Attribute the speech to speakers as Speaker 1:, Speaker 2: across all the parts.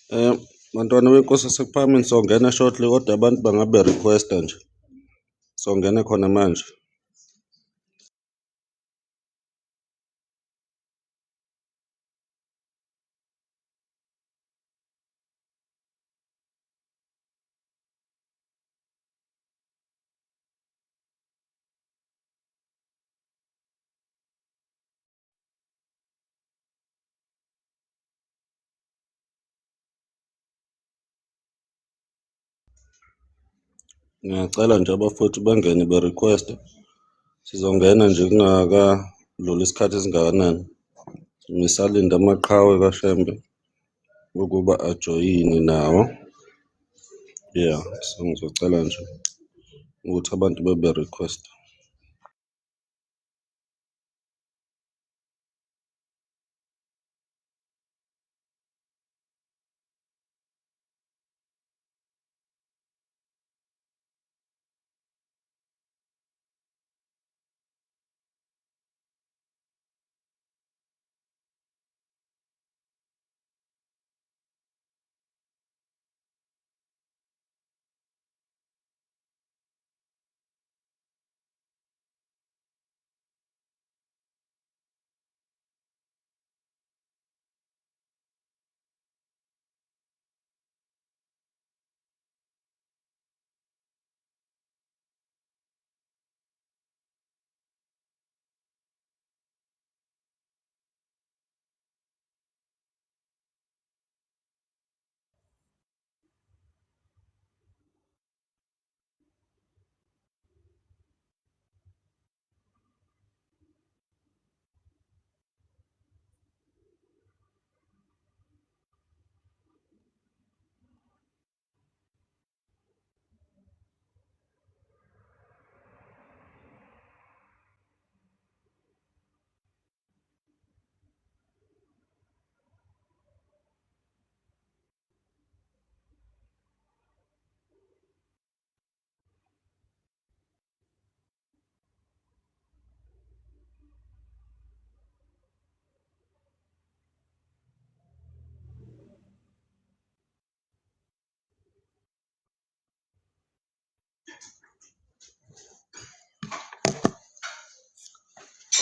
Speaker 1: Eh, Bantwana benkosi sekuphamini songena shortly kodwa abantu bangabe requesta nje. Songena khona manje. Ngiyacela nje abafowethu bangene berequesta. Sizongena nje kungakadluli isikhathi esingakanani. Ngisalinde amaqhawe kaShembe ukuba ajoyine nawo. Yeah, so ngizocela nje ukuthi abantu bebe requesta.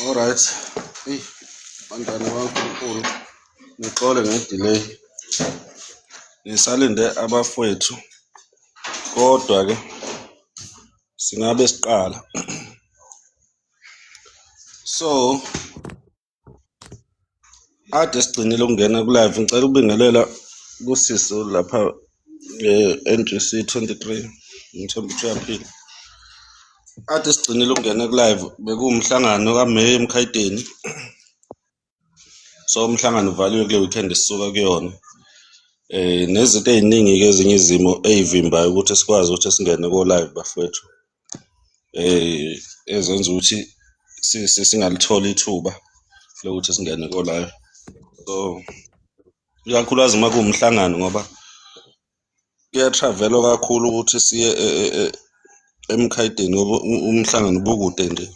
Speaker 1: Alright. Bantwana bankulunkulu, ngixole ngedelay. Ngisalinde abafowethu. Kodwa-ke singabe siqala. So, ade sigcinile ukungena ku-live. Ngicela ukubingelela kusiso lapha NGC 23 ngithemba ukuthi uyaphila. Ade sigcinile ukungena ku-live bekuwumhlangano kaMeya eMkhaydeni. So umhlangano uvaliwe kule weekend sisuka kuyona. Nezinto ey'ningi-ke ezinye izimo ey'vimbayo ukuthi sikwazi ukuthi singene ko-live bafowethu. Ezenza ukuthi singalitholi ithuba lokuthi singene ko-live. So ikakhulukazi uma kuwumhlangano ngoba kuyatravelwa kakhulu ukuthi siye eMkhaydeni ngoba umhlangano ubukude nje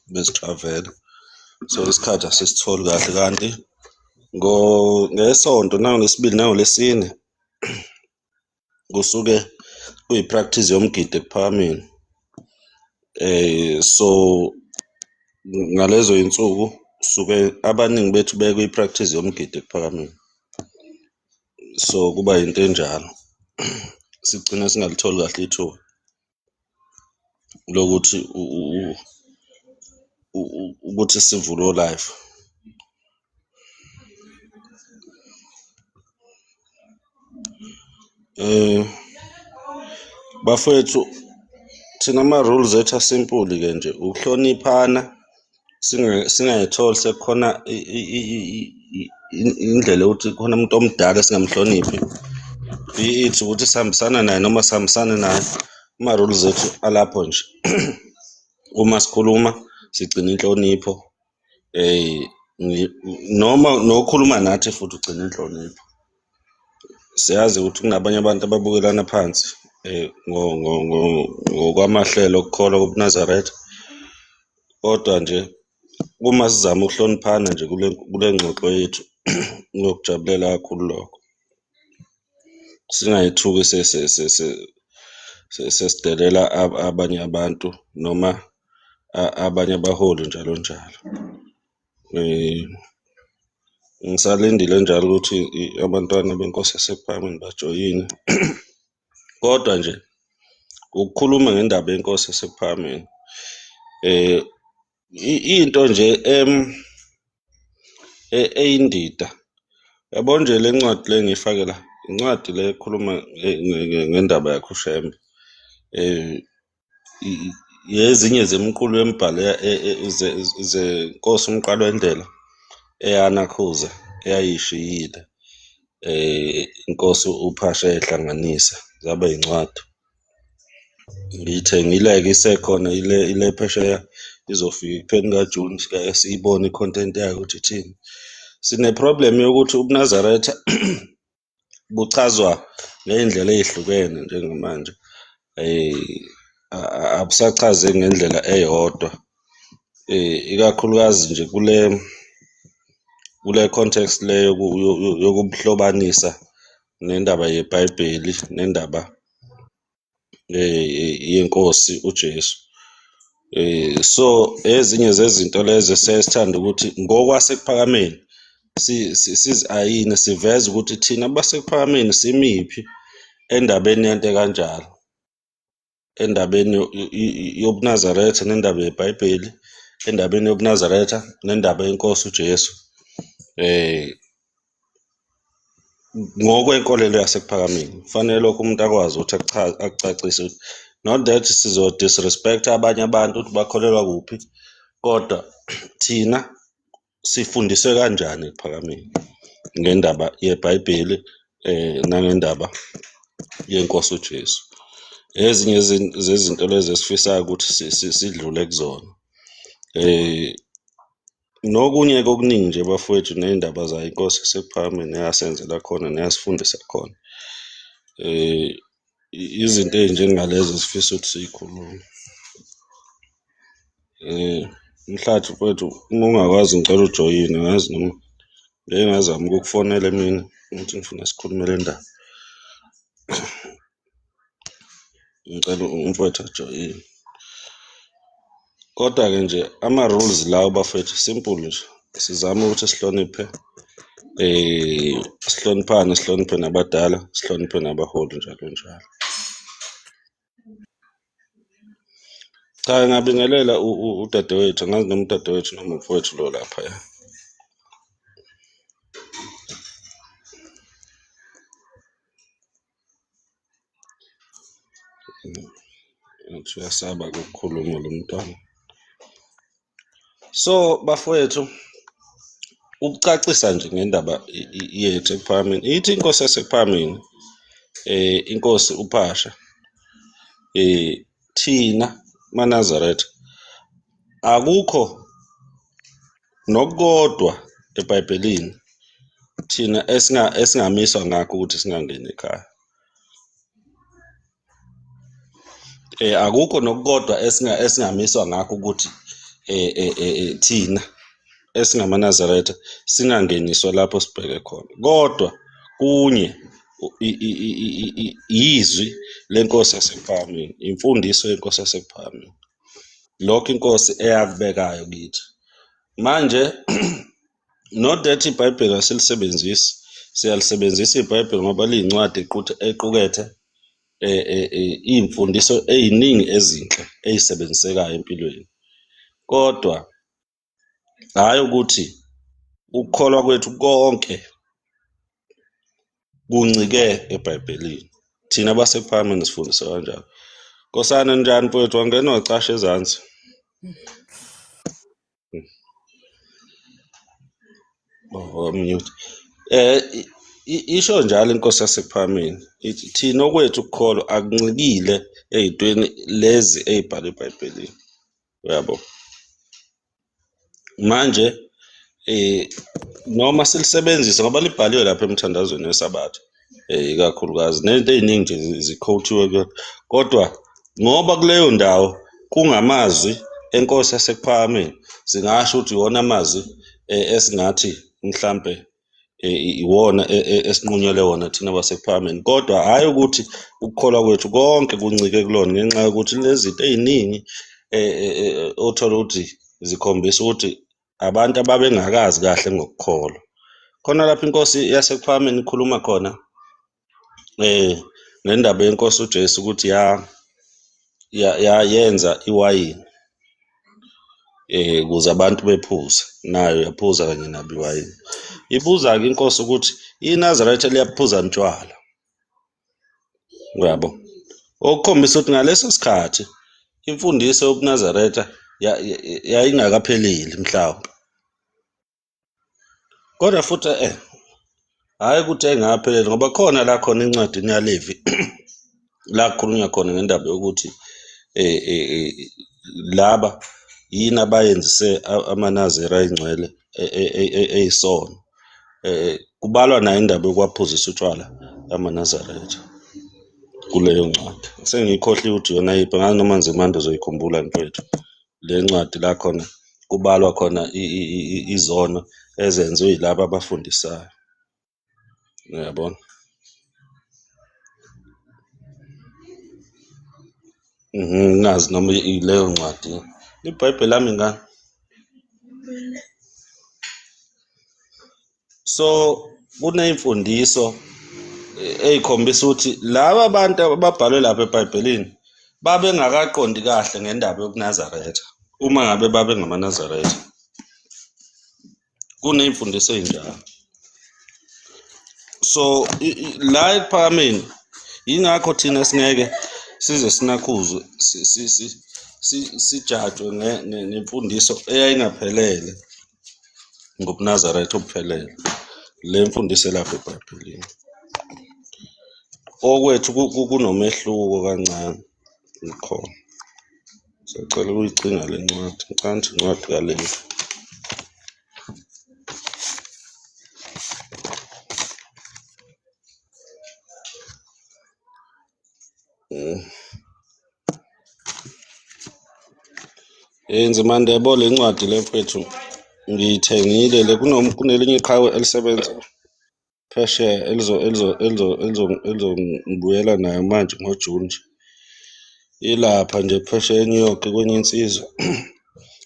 Speaker 1: besitravela. So isikhathi asisitholi kahle kanti ngesonto nangoLwesibili nangoLwesine kusuke kuyi-practice yomgidi eKuphakameni. So ngalezo iy'nsuku suke abaningi bethu bekwi-practice yomgidi eKuphakameni. So kuba yinto enjalo. Sigcina singalitholi kahle ithuba lokuthi ukuthi sivule o-live. Bafowethu thina ama-rules ethu asimple-ke nje ukuhloniphana, singayitholi sekukhona indlela yokuthi khona umuntu omdala singamhloniphi. Be it ukuthi sihambisana naye noma sihambisane naye, ama-rules ethu alapho nje. Uma sikhuluma sigcina inhlonipho, noma nokhuluma nathi futhi ugcina inhlonipho. Siyazi ukuthi kunabanye abantu ababukelana phansi ngokwamahlelo okukholwa kobuNazaretha. Kodwa nje uma sizama ukuhloniphana nje kule ngxoxo yethu, ngiyokujabulela kakhulu lokho. singayithuki sesidelela abanye abantu noma abanye abaholi njalo njalo. Ngisalindile njalo ukuthi abantwana benkosi yasePhakameni bajoyine kodwa nje ukukhuluma ngendaba yenkosi yasePhakameni into nje eyindida yabo nje le ncwadi le ngiyifake la incwadi le ekhuluma ngendaba yakho Shembe yezinye zemiqulu yemibhalo zenkosi uMqalo Wendlela eyanakhuza eyayishiyile inkosi uPhasha ehlanganisa zaba yincwadi. Ngiyithengile-ke isekhona ile phesheya izofika ekupheni kaJuni sike siyibone i-content yayo ukuthi ithini. Sine-problem yokuthi ubuNazaretha buchazwa ngey'ndlela ey'hlukene njengamanje abusachazeki ngendlela eyodwa ikakhulukazi nje kule context le yokubuhlobanisa nendaba yeBhayibheli nendaba yenkosi uJesu. So ezinye zezinto lezo sesithanda ukuthi ngokwaseKuphakameni ayini siveze ukuthi thina baseKuphakameni simiphi endabeni yento kanjalo, endabeni yobuNazaretha nendaba yeBhayibheli, endabeni yobuNazaretha nendaba yenkosi uJesu ngokwenkolelo yaseKuphakameni. Kufanele lokho umuntu akwazi ukuthi akucacise ukuthi not that sizo disrespect abanye abantu ukuthi bakholelwa kuphi, kodwa thina sifundiswe kanjani eKuphakameni ngendaba yeBhayibheli nangendaba yenkosi uJesu. Ezinye zezinto lezi esifisayo ukuthi sidlule kuzona. Nokunye okuningi nje bafowethu ney'ndaba zayo inkosi yaseKuphakameni eyasenzela khona neyasifundisa khona. Izinto ey'njengalezo sifisa ukuthi siyikhulume. Mhlathi mfowethu uma ungakwazi ngicela ujoyine ngazi noma ngeke ngazama ukukufonela mina ukuthi ngifuna sikhulume le ndaba. Ngicela umfowethu ajoyine. Kodwa-ke nje ama-rules lawo bafowethu simple nje. Sizame ukuthi sihloniphe sihloniphane, sihloniphe nabadala, sihloniphe nabaholi njalo njalo. Cha, ngingabingelela udadewethu, angazi noma udadewethu noma umfowethu lo laphaya. Ngathi uyasaba ukukhuluma lo mntwana. So bafowethu, ukucacisa nje ngendaba yethu eKuphakameni, ithi inkosi yaseKuphakameni inkosi uPhasha thina maNazaretha akukho nokukodwa eBhayibhelini thina esingamiswa ngakho ukuthi singangeni ekhaya. Akukho nokukodwa esingamiswa ngakho ukuthi thina esingamaNazaretha singangeniswa lapho sibheke khona. Kodwa kunye izwi lenkosi yaseKuphakameni, imfundiso yenkosi yaseKuphakameni. Lokho inkosi eyakubekayo kithi. Manje not that iBhayibheli asilisebenzisi, siyalisebenzisa iBhayibheli ngoba liyincwadi equkethe iy'mfundiso ey'ningi ezinhle ey'sebenzisekayo empilweni. Kodwa hhayi ukuthi ukukholwa kwethu konke kuncike eBhayibhelini. Thina baseKuphakameni sifundiswa kanjalo. Nkosana njani mfowethu, wangena wacasha ezansi? Mute. Isho njalo inkosi yaseKuphakameni ithi thina okwethu ukukholwa akuncikile ey'ntweni lezi ey'bhalwe eBhayibhelini. Uyabo? Manje noma silisebenzisa ngoba libhaliwe lapha emthandazweni wesabatha ikakhulukazi nento ey'ningi nje zikhowuthiwe, kodwa ngoba kuleyo ndawo kungamazwi enkosi yaseKuphakameni, singasho ukuthi iwona amazwi esingathi mhlampe iwona esinqunyele wona thina basePhalamende, kodwa hhayi ukuthi ukukholwa kwethu konke kuncike kulona, ngenxa yokuthi lezi zinto ey'ningi othola ukuthi zikhombisa ukuthi abantu ababengakazi kahle ngokukholwa. Khona lapho inkosi yasePhalamende ikhuluma khona ngendaba yenkosi uJesu ukuthi yenza iwayini ukuze abantu bephuze, nayo yaphuza kanye nabo iwayini. Ibuza-ke inkosi ukuthi iNazaretha liyaphuza ntshwala, uyabo, okukhombisa ukuthi ngaleso sikhathi imfundiso yobuNazaretha yayingakapheleli mhlawumbe, kodwa futhi hhayi ukuthi engakapheleli, ngoba khona la khona encwadini yaLevi la kukhulunywa khona ngendaba yokuthi laba yini abayenzise amaNaziri ayingcwele eyisono. Kubalwa nayo indaba yokwaphuzisa utshwala amaNazaretha kuleyo ncwadi. Sengiyikhohliwe ukuthi yona yiphi, ngazi noma nzimande uzoyikhumbula mfethu. Le ncwadi la khona kubalwa khona izono ezenziwe yilaba abafundisayo, uyabona. Ngazi noma ileyo ncwadi iBhayibheli lami ngani. So kuney'mfundiso ey'khombisa ukuthi laba bantu ababhalwe lapha eBhayibhelini babengakaqondi kahle ngendaba yobuNazaretha, uma ngabe babe ngamaNazaretha. Kuney'mfundiso ey'njalo. So la ePhalameni yingakho thina singeke size sinakhuzwe sijajwe nemfundiso eyayingaphelele ngobuNazaretha obuphelele, le mfundiso elapha eBhayibhelini. Okwethu kunomehluko kancane ukhona. Siyacela ukuyigcina le ncwadi, ngicabanga ukuthi incwadi kaLevi. Nzimande, yabo le ncwadi le mfethu ngiyithengile le, kunelinye iqhawe elisebenza phesheya elizongibuyela nayo manje ngoJuni nje, ilapha nje phesheya eNew York kwenye insizwa.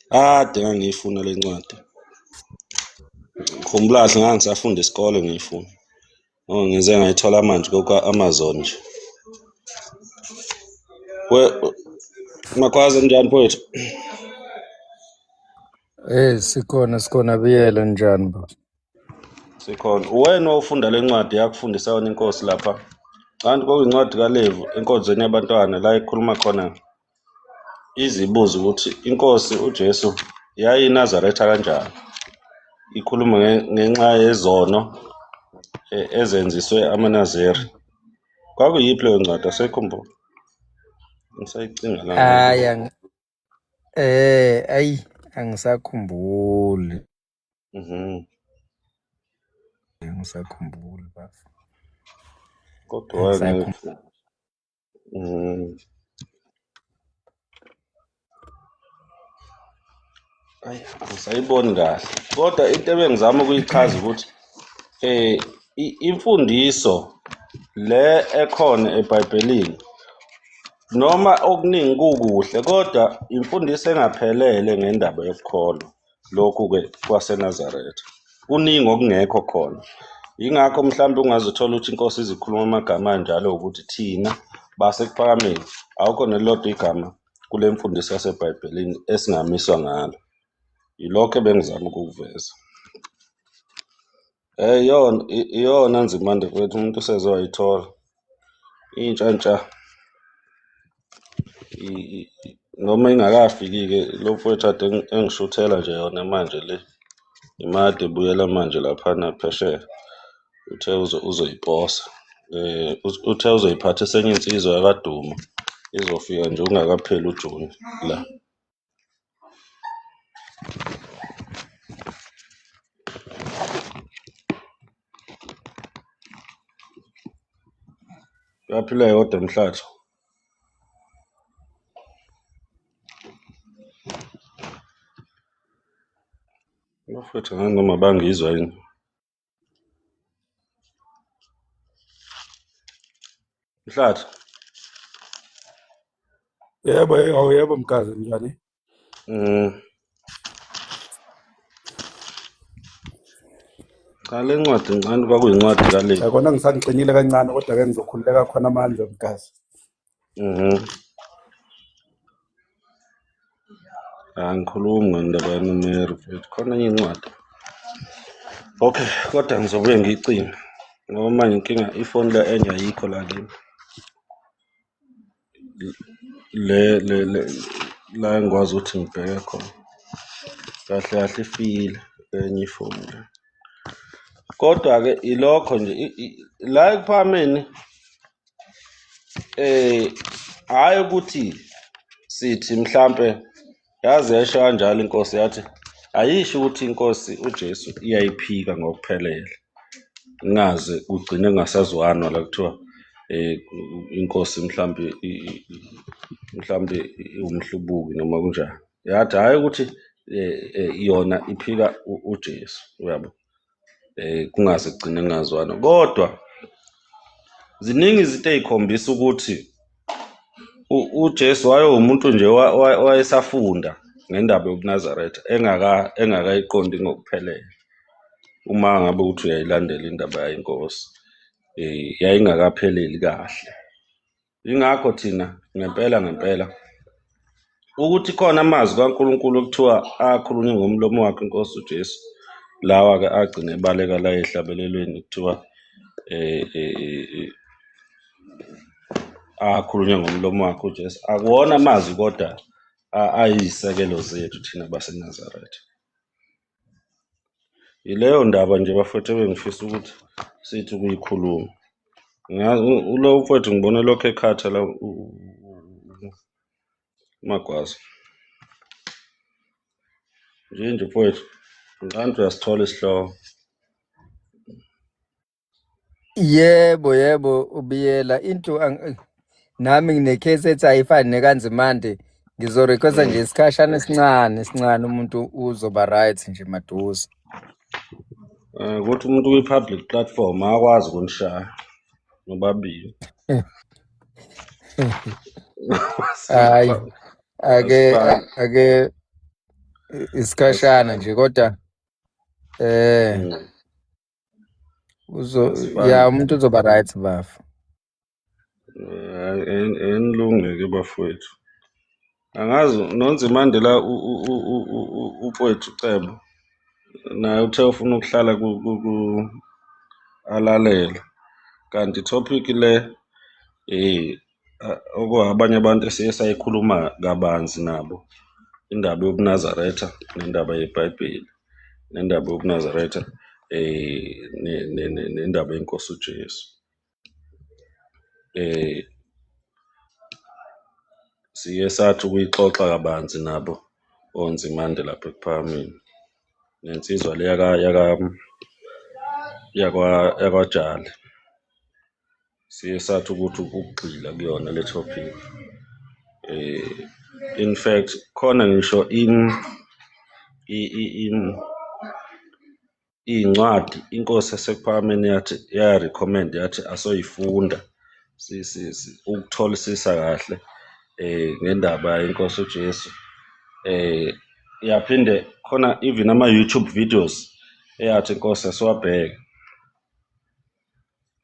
Speaker 1: Kade ngangiyifuna le ncwadi, khumbulahle ngangisafunda isikole ngiyifuna, ngize ngayithola manje kwa-Amazon nje. Makwazi njani mfowethu?
Speaker 2: Sikhona biyela njani ba?
Speaker 1: Sikhona. Uwena owufunda le ncwadi yakufundisa yona inkosi lapha, kanti kwakuyincwadi kaLevi enkonzweni yabantwana la ikhuluma khona izibuza ukuthi inkosi uJesu yayiNazaretha kanjani, ikhuluma ngenxa yezono ezenziswe amaNaziri. Kwakuyiphi leyo ncwadi asayikhumbula? Ngisayicinga la.
Speaker 2: Ayi angisakhumbuli. Angisakhumbuli bafo.
Speaker 1: Kodwa ayi angisayiboni kahle, kodwa into ebengizama ukuyichaza ukuthi imfundiso le ekhona eBhayibhelini noma okuningi kukuhle, kodwa imfundiso engaphelele ngendaba yokukholwa lokhu-ke kwaseNazaretha, kuningi okungekho khona. Yingakho mhlawumbe ungazithola ukuthi inkosi izikhuluma amagama anjalo ukuthi thina basePhalameni awukho nelilodwa igama kule mfundiso yaseBhayibhelini esingamiswa ngalo. Yilokho ebengizama ukukuveza. Iyona Nzimande mfethu, umuntu useze wayithola intsha noma ingakafiki-ke lo mfowethu ade engishuthela nje yona manje le, imade ebuyela manje laphana phesheya, uthe uzoyiposa, uthe uzoyiphathisa enye insizwa yakwaDuma, izofika nje ungakapheli uJuni la. Yaphila yodwa Mhlathu. Bafethu ngani noma bangizwa yini? Mhlathu.
Speaker 3: Yebo mkazi, njani?
Speaker 1: Cha le ncwadi ngicela kwakuyincwadi kale.
Speaker 3: Kona ngisangiqinile kancane kodwa-ke ngizokhululeka khona amandla mkazi.
Speaker 1: Angikhulumi ngendaba yaMary mfethu, khona enye incwadi. Okay, kodwa ngizobuye ngiyicime ngoba manje inkinga ifoni la enye ayikho la kimi. La engikwazi ukuthi ngibheke khona. Kahle kahle ifile enye ifoni le. Kodwa-ke ilokho nje la ekuphakameni hhayi ukuthi sithi mhlampe yaze yasho kanjalo inkosi yathi ayisho ukuthi inkosi uJesu iyayiphika ngokuphelele. Ngaze kugcine kungasazwanwa la kuthiwa inkosi mhlampe umhlubuki noma kunjani. Yathi hhayi ukuthi yona iphika uJesu, uyabo. Kungaze kugcine kungazwana. Kodwa ziningi izinto ey'khombisa ukuthi uJesu wayewumuntu nje wayesafunda ngendaba yobuNazaretha engakayiqondi ngokuphelele. Uma ngabe ukuthi uyayilandela indaba yayinkosi yayingakapheleli kahle. Yingakho thina ngempela ukuthi khona amazwi kaNkulunkulu okuthiwa akhulunywe ngomlomo wakhe inkosi uJesu, lawa-ke agcine ebaleka la ehlabelelweni kuthiwa akhulunywe ngomlomo wakhe uJesu. Akuwona amazwi kodwa ayisekelo zethu thina baseNazaretha. Yileyo ndaba nje bafowethu ebengifisa ukuthi sithi ukuyikhuluma. Ulo mfowethu ngibona lokho ekhatha la Magwaza. Nje mfowethu, ngicela uyasithola isihloko.
Speaker 2: Yebo ubiyela into nami nginekhesi ethi ayifani nekanzimande, ngizorequesta nje isikhashana esincane umuntu uzoba right nje maduze.
Speaker 1: Ukuthi umuntu kwi-public platform akwazi ukunishaya nobabili.
Speaker 2: Hayi ake isikhashana nje kodwa umuntu uzoba right bafu.
Speaker 1: Enilunge-ke bafowethu. Angazi noNzimandela umfowethu Cebo naye uthe ufuna ukuhlala alalela, kanti topic le abanye abantu esiye sayikhuluma kabanzi nabo, indaba yobuNazaretha nendaba yeBhayibheli, nendaba yobuNazaretha nendaba yenkosi uJesu. Siye sathi ukuyixoxa kabanzi nabo oNzimande lapha ekuphakameni nensizwa le yakwaJali. Siye sathi ukuthi ukugxila kuyona le topic. In fact khona ngisho iy'ncwadi inkosi yasekuphakameni yathi recommend yathi asoyifunda ukutholisisa kahle ngendaba yenkosi uJesu. Yaphinde khona even ama-YouTube videos eyathi inkosi asiwabheke.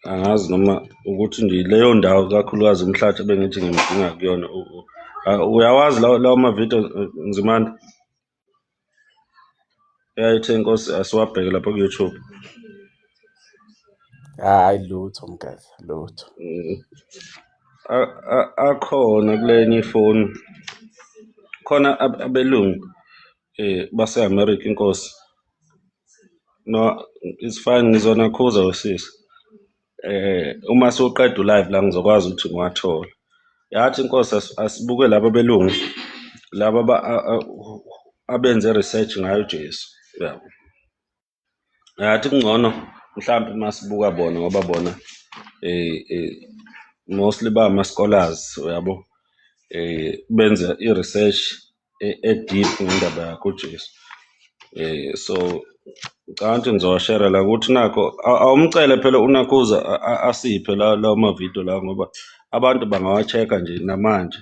Speaker 1: Angazi noma ukuthi nje leyo ndawo kakhulukazi Mhlathu bengithi ngimdinga kuyona. Uyawazi lawo ma-video Nzimande? Eyayithi inkosi asiwabheke lapha ku-YouTube.
Speaker 3: Hayi lutho mkazi, lutho.
Speaker 1: Akhona kulenye ifoni khona abelungu base-America inkosi. No, it's fine, ngizonakhuza wesisi. Uma siwuqeda ulive la ngizokwazi ukuthi ngiwathola. Yathi inkosi asibuke laba belungu laba abenze research ngayo uJesu, yabo. Yathi kungcono mhlawumbe masibuka bona ngoba bona mostly ba-ama-scholars, uyabo. Benze i-research e-deep ngendaba yakho uJesu. So kanti ngizowashare la ukuthi nakho awumcele phela uNakhuza asiphe lawo mavidiyo lawo ngoba abantu bangawa-check-a nje namanje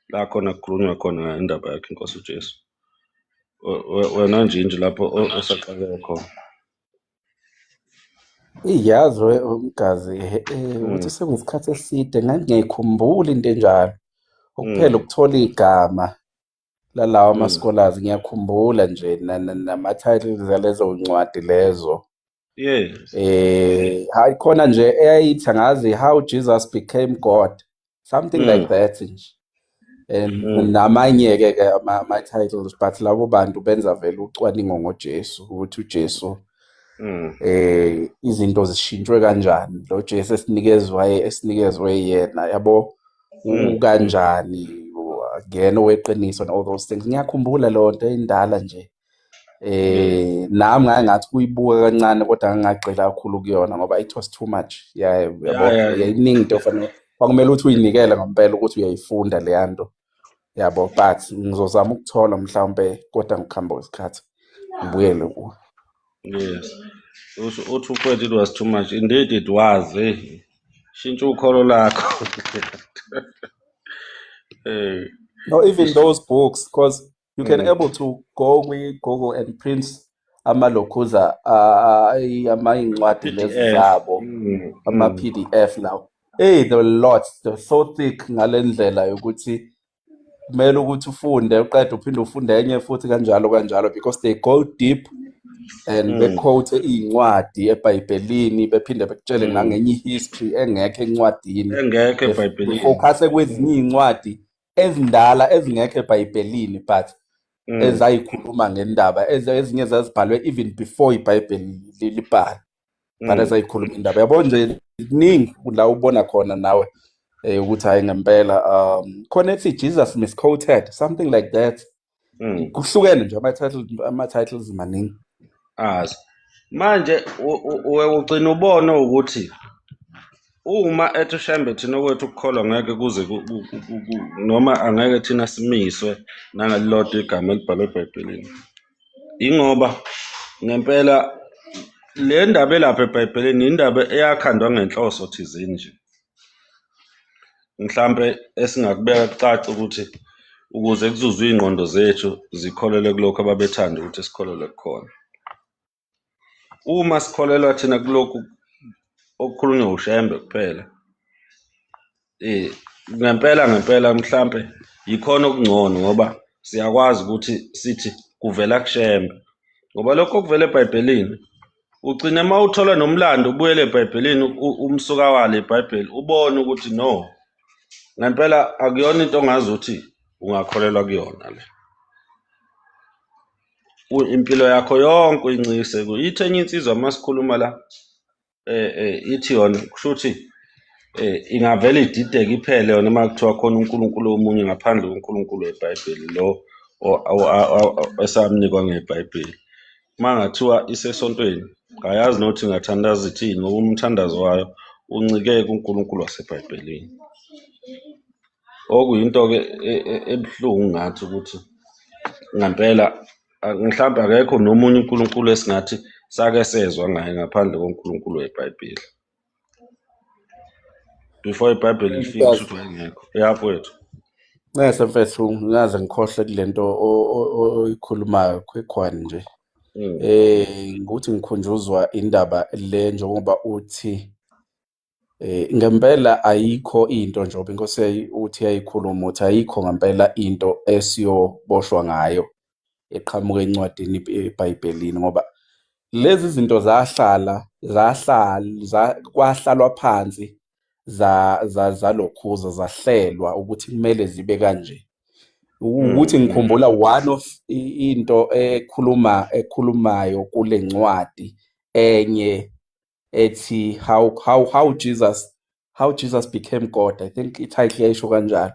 Speaker 1: la khona kukhulunywa khona indaba yakhe Nkosi uJesu. Wena Njinji lapho osaqaleke khona.
Speaker 3: Iyazi umgazi ukuthi sengisikhathi eside ngangingayikhumbuli into enjalo. Ukuphela ukuthola igama lalawa ama-scholars ngiyakhumbula nje nama-titles alezo ncwadi lezo.
Speaker 1: Yes.
Speaker 3: Hayi khona nje eyayithi angazi how Jesus became God, something like that nje. Namanye-ke ama-titles but labo bantu benza vele ucwaningo ngoJesu ukuthi uJesu izinto zishintshwe kanjani, lo Jesu esinikezwe yena yabo ukanjani, ngena oweqiniso and all those things. Ngiyakhumbula loo nto endala nje. Nami ngathi kuyibuka kancane kodwa ngangagxila kakhulu kuyona ngoba it was too much. Yabo yayiningi into kwakumele ukuthi uyinikele ngempela ukuthi uyayifunda leya nto. Yabo but ngizozama ukuthola mhlawumbe kodwa ngokuhamba kwesikhathi ngibuyele kuwo.
Speaker 1: Yes. Uthi ukwethu it was too much. Indeed it was. Shintsha ukholo lakho.
Speaker 3: No, even those books, because you can able to go with Google and print amalokhuza ama-incwadi lezi zabo ama-PDF lawo. Hey, the lots, they're so thick ngale ndlela yokuthi kumele ukuthi ufunde uqede uphinde ufunde enye futhi kanjalo because they go deep and bequote iy'ncwadi eBhayibhelini bephinde bekutshele nangenye history engekho encwadini.
Speaker 1: Engekho eBhayibhelini.
Speaker 3: Befocuse kwezinye iy'ncwadi ezindala ezingekho eBhayibhelini but ezayikhuluma ngendaba ezinye zazibhalwe even before iBhayibheli libhalwe but ezayikhuluma indaba. Yabo nje kuningi la ubona khona nawe ukuthi hayi ngempela khona ethi Jesus misquoted, something like that. Kuhlukene nje ama-titles maningi.
Speaker 1: Manje ugcina ubona ukuthi uma ethi Shembe thina kwethu ukukholwa ngeke kuze noma angeke thina simiswe nangalilodwa igama elibhalwe eBhayibhelini. Ingoba ngempela le ndaba elapha eBhayibhelini indaba eyakhandwa ngenhloso thizeni nje. Mhlambe esingakubeka kucaca ukuthi ukuze kuzuzwe iy'ngqondo zethu zikholelwe kulokho ababethanda ukuthi sikholelwe kukhona. Uma sikholelwa thina kulokhu okukhulunywa uShembe kuphela, ngempela mhlambe yikhona okungcono ngoba siyakwazi ukuthi sithi kuvela kuShembe. Ngoba lokho okuvela eBhayibhelini ugcina uma uthola nomlando ubuyele eBhayibhelini umsuka wale iBhayibheli ubone ukuthi no, ngempela akuyona into ongazi ukuthi ungakholelwa kuyona le. Impilo yakho yonke uyincikise kuyo. Ithi enye insizwa masikhuluma la ithi yona kusho ukuthi ingavele idideke iphele yona uma kuthiwa khona uNkulunkulu omunye ngaphandle koNkulunkulu weBhayibheli lo esamnikwa ngeBhayibheli. Uma ngathiwa isesontweni ngayazi nokuthi ngathandaza ithini ngoba umthandazo wayo uncike kuNkulunkulu waseBhayibhelini. Okuyinto-ke ebuhlungu ngathi ukuthi ngempela mhlawumbe akekho nomunye uNkulunkulu esingathi sake sezwa ngaye ngaphandle koNkulunkulu weBhayibheli. Before iBhayibheli lifike kusho wayengekho. Yafowethu.
Speaker 3: Ngese mfethu ngaze ngikhohle kule nto oyikhulumayo kwekhwani nje. Ukuthi ngikhunjuzwa indaba le njengoba uthi ngempela ayikho into njengoba inkosi uthi yayikhuluma ukuthi ayikho ngempela into esiyoboshwa ngayo eqhamuka encwadini eBhayibhelini ngoba lezi zinto kwahlalwa phansi zalokhuza zahlelwa ukuthi kumele zibe kanje. Ukuthi ngikhumbula one of into ekhulumayo kule ncwadi enye ethi how Jesus became God. I think ititle yayisho kanjalo.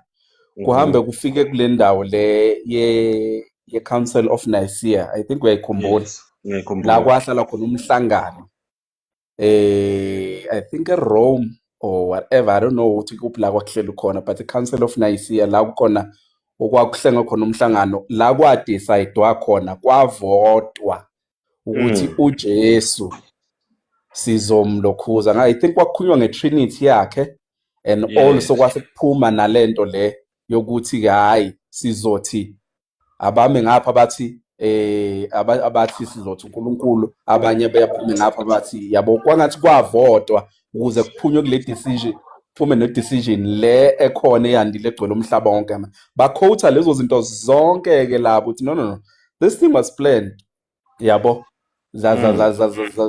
Speaker 3: Kuhambe kufike kule ndawo le ye-Council of Nicaea. I think uyayikhumbula. La kwahlala khona umhlangano. I think eRome or whatever, I don't know ukuthi kuphi la kwakuhleli khona, but the Council of Nicaea la kukhona okwakuhlengwe khona umhlangano la kwadecide khona kwavotwa ukuthi uJesu sizomlokhuza. I think kwakukhulunywa nge-Trinity yakhe and also kwase kuphuma nalento le yokuthi hayi sizothi abame ngapha bathi abathi sizothi uNkulunkulu, abanye beyaphume ngapha bathi yabo, kwangathi kwavotwa ukuze kuphunywe kule decision, kuphume ne-decision le ekhona eyandile egcwele umhlaba wonke. Bakhotha lezo zinto zonke-ke labo ukuthi no, this thing was planned, yabo.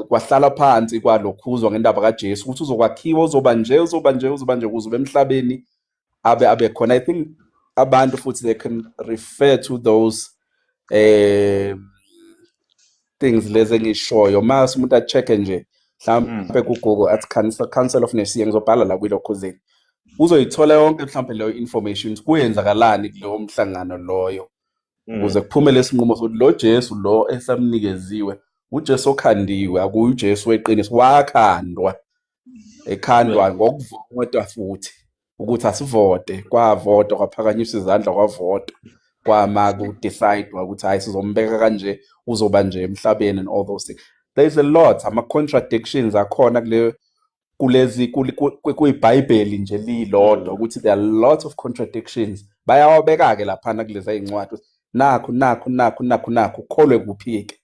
Speaker 3: Kwahlala phansi kwalokhuzwa ngendaba kaJesu ukuthi uzokwakhiwa, uzoba nje ukuze emhlabeni abe khona. I think abantu futhi they can refer to those things lezi engishoyo mase umuntu acheck-e nje mhlawumbe ku-Google athi Council of Nicaea, ngizobhala la kwilokhuzeni, uzoyithola yonke mhlawumbe leyo information kuyenzakalani kulowo mhlangano loyo, ukuze kuphume lesinqumo sokuthi lo Jesu lo esamnikeziwe uJesu okhandiwe, akuyi uJesu weqiniso, wakhandwa, ekhandwa ngokuvotwa futhi ukuthi asivote, kwavotwa, kwaphakanyiswa izandla, kwavotwa, kwama ku-decide ukuthi hayi sizombeka kanje, uzoba nje emhlabeni and all those things. There's a lot, ama-contradictions akhona kuyibhayibheli nje lilodwa ukuthi there are lots of contradictions. Bayawabeka-ke laphana kulezi y'ncwadi, nakhu kukholwe kuphi-ke.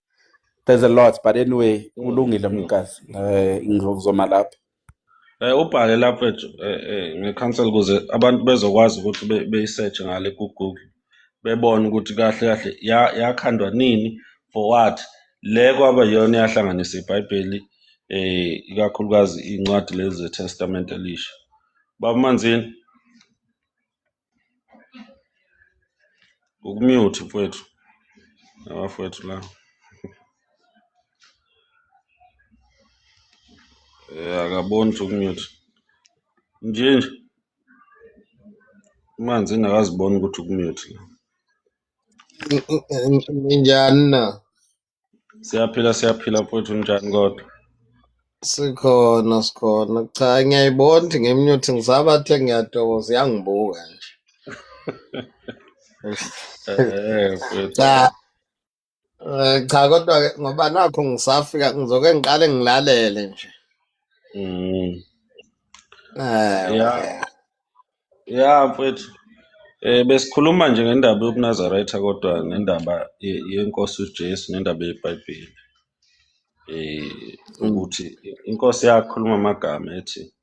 Speaker 3: There's a lot, but anyway, kulungile mkazi, ngizoma lapha.
Speaker 1: Ubhale lapho nge-council ukuze abantu bezokwazi ukuthi beyisearch ngale ku-Google, bebone ukuthi kahle yakhandwa nini, for what, le kwaba yona yahlanganisa iBhayibheli, ikakhulukazi iy'ncwadi lezi zeTestament Elisha. Baba Manzini, ukumute mfowethu, abafowethu la. Akaboni ukuthi ukumute nje Manzini akaziboni ukuthi ukumute la.
Speaker 4: Ninjani na?
Speaker 1: Siyaphila mfowethu, njani kodwa?
Speaker 4: Sikhona. Cha, ngiyayibona ukuthi ngemnyuthi ngisabathe ngiyatokoza, yangibuka nje. Cha kodwa ngoba nakho ngisafika ngizoke ngiqale ngilalele nje.
Speaker 1: Ya mfowethu, besikhuluma nje ngendaba yobuNazaretha kodwa nendaba yenkosi uJesu nendaba yeBhayibheli. Ukuthi inkosi yakhuluma amagama ethi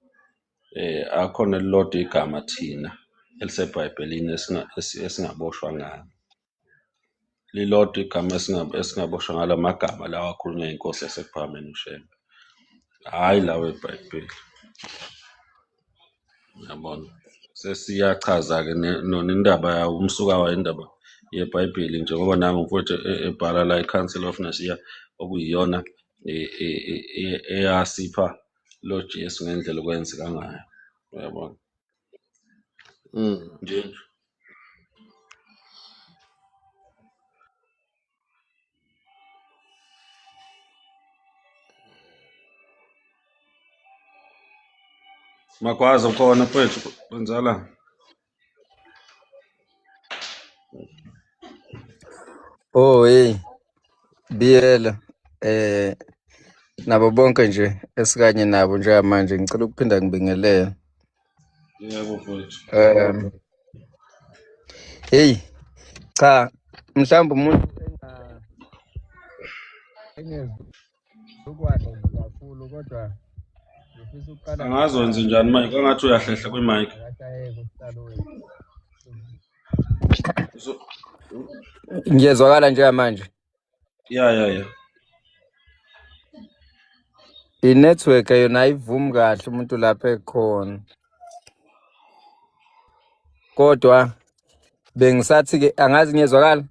Speaker 1: akhona elilodwa igama thina eliseBhayibhelini esingaboshwa ngalo. Lilodwa igama esingaboshwa ngalo, amagama lawa akhulunywa inkosi yasePhalameni uShembe, hayi lawo eBhayibheli. Yabona, sesiyachaza-ke nendaba yawo, umsuka wayo indaba yeBhayibheli, njengoba nangu mfowethu ebhala la i-Council of Nicaea okuyiyona eyasipha lo Jesu ngendlela okwenzeka ngayo, uyabona. Nje Magwaza ukhona mfowethu, wenzala?
Speaker 2: Hey, Biyela, nabo bonke nje esikanye nabo njengamanje, ngicela ukuphinda ngibingelele.
Speaker 1: Yebo mfowethu.
Speaker 2: Hey, cha, mhlawumbe umuntu engezukwazi kakhulu kodwa ngifisa ukuqala
Speaker 1: Angazwenzi njani mike, angathi uyahlehla kwimike.
Speaker 2: Ngiyezwakala njengamanje.
Speaker 1: Ya.
Speaker 2: I-network yona ayivumi kahle umuntu lapha ekhona. Kodwa bengisathi-ke angazi ngiyezwakala.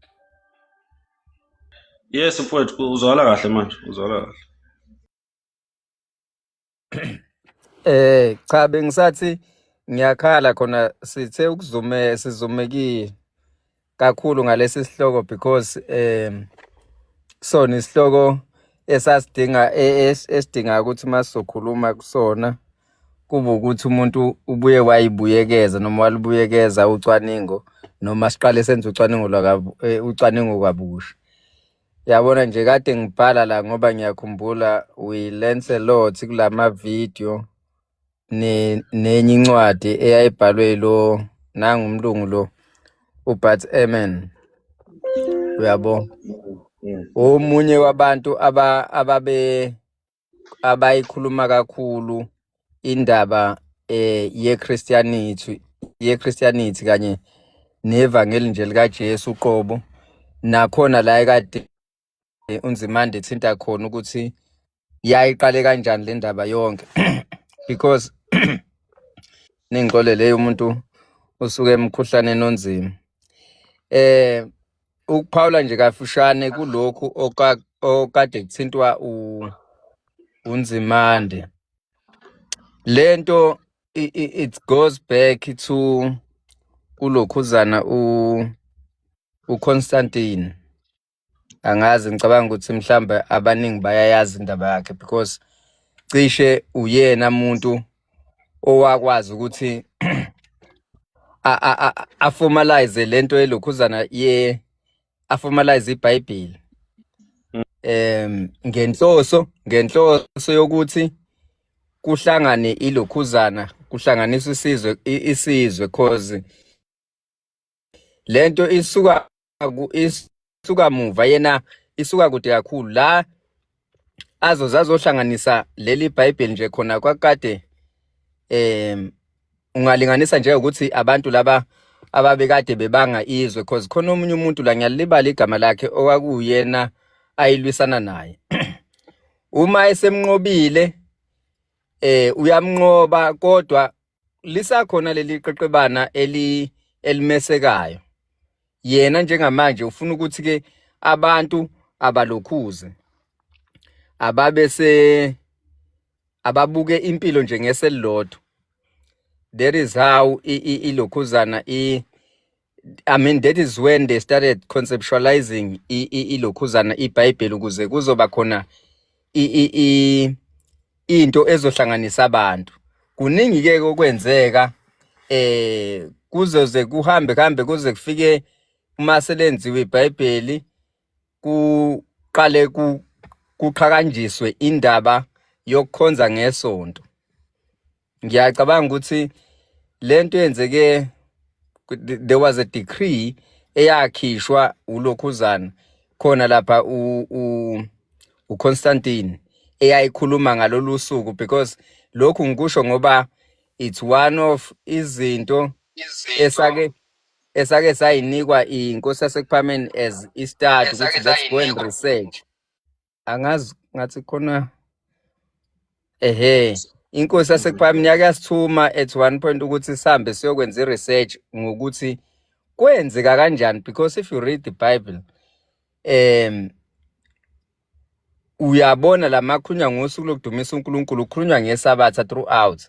Speaker 1: Yes mfowethu, uzwakala kahle manje, uzwakala kahle.
Speaker 2: Cha, bengisathi ngiyakhala khona, sithe sizumekile kakhulu ngalesi sihloko because sona isihloko esidinga ukuthi masizokhuluma kusona kube ukuthi umuntu ubuye wayibuyekeza noma walibuyekeza ucwaningo noma siqale senze ucwaningo kabusha. Yabona nje kade ngibhala la ngoba ngiyakhumbula we learned a lot kulama video nenye incwadi eyayibhalwe lo nangumlungu lo uBart Ehrman, uyabo. Omunye wabantu abayikhuluma kakhulu indaba ye-Christianity kanye nevangeli nje likaJesu uqobo. Nakhona la ekade uNzimande ethinta khona ukuthi yayiqale kanjani le ndaba yonke because ningixole leyo umuntu usuke emkhuhlaneni onzima. Ukuphawula nje kafushane kulokhu okade kuthintwa uNzimande. Lento it goes back to ulokhuzana uConstantine. Angazi ngicabanga ukuthi mhlambe abaningi bayayazi indaba yakhe because cishe uyena umuntu owakwazi ukuthi aformalize lento elokhuzana aformalize iBhayibheli ngenhloso yokuthi kuhlangane ilokhuzana, kuhlanganiswa isizwe cause lento isuka muva, yena isuka kude kakhulu la azohlanganisa leli Bible nje khona kwakade ungalinganisa nje ukuthi abantu laba ababekade bebanga izwe cause khona omunye umuntu la ngiyalibala igama lakhe okwakuyena ayilwisana naye. Uma esemnqobile uyamnqoba kodwa lisakhona leli qeqebana elimesekayo. Yena njengamanje ufuna ukuthi ke abantu abalokhuze ababuke impilo nje ngeselilodwa. That is how ilokhuzana that is when they started conceptualizing ilokhuzana iBhayibheli ukuze kuzoba khona into ezohlanganisa abantu. Kuningi ke okwenzeka kuzoze kuhambe kuze kufike uma selenziwe iBhayibheli kuqale kuqhakanjiswe indaba yokukhonza ngesonto. Ngiyacabanga ukuthi lento yenzeke, there was a decree eyakhishwa ulokhuzana khona lapha uConstantine eyayikhuluma ngalolu suku because lokhu ngikusho ngoba it's one of izinto esake sayinikwa inkosi yaseKuphameni as i-study ukuthi let's go and research. Angazi ngathi khona inkosi yaseKuphameni yake yasithuma at one point ukuthi sihambe siyokwenza i-research ngokuthi kwenzeka kanjani because if you read the Bible uyabona la makhulunywa ngosuku lokudumisa uNkulunkulu ukhulunywa ngeSabatha throughout.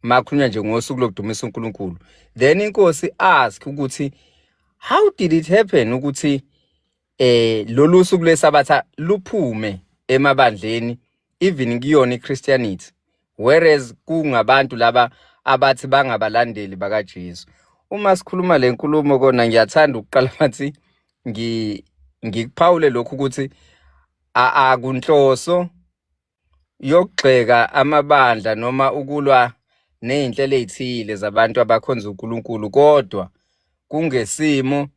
Speaker 2: Makhulunywa nje ngosuku lokudumisa uNkulunkulu. Then inkosi ask ukuthi how did it happen ukuthi lolu suku leSabatha luphume emabandleni even kuyona iChristianity whereas kungabantu laba abathi bangabalandeli bakaJesu. Uma sikhuluma le nkulumo kona ngiyathanda ukuqala bathi ngikuphawule lokhu ukuthi akunhloso yokugxeka amabandla noma ukulwa nezinhlelo ezithile zabantu abakhonza uNkulunkulu, kodwa kungesimo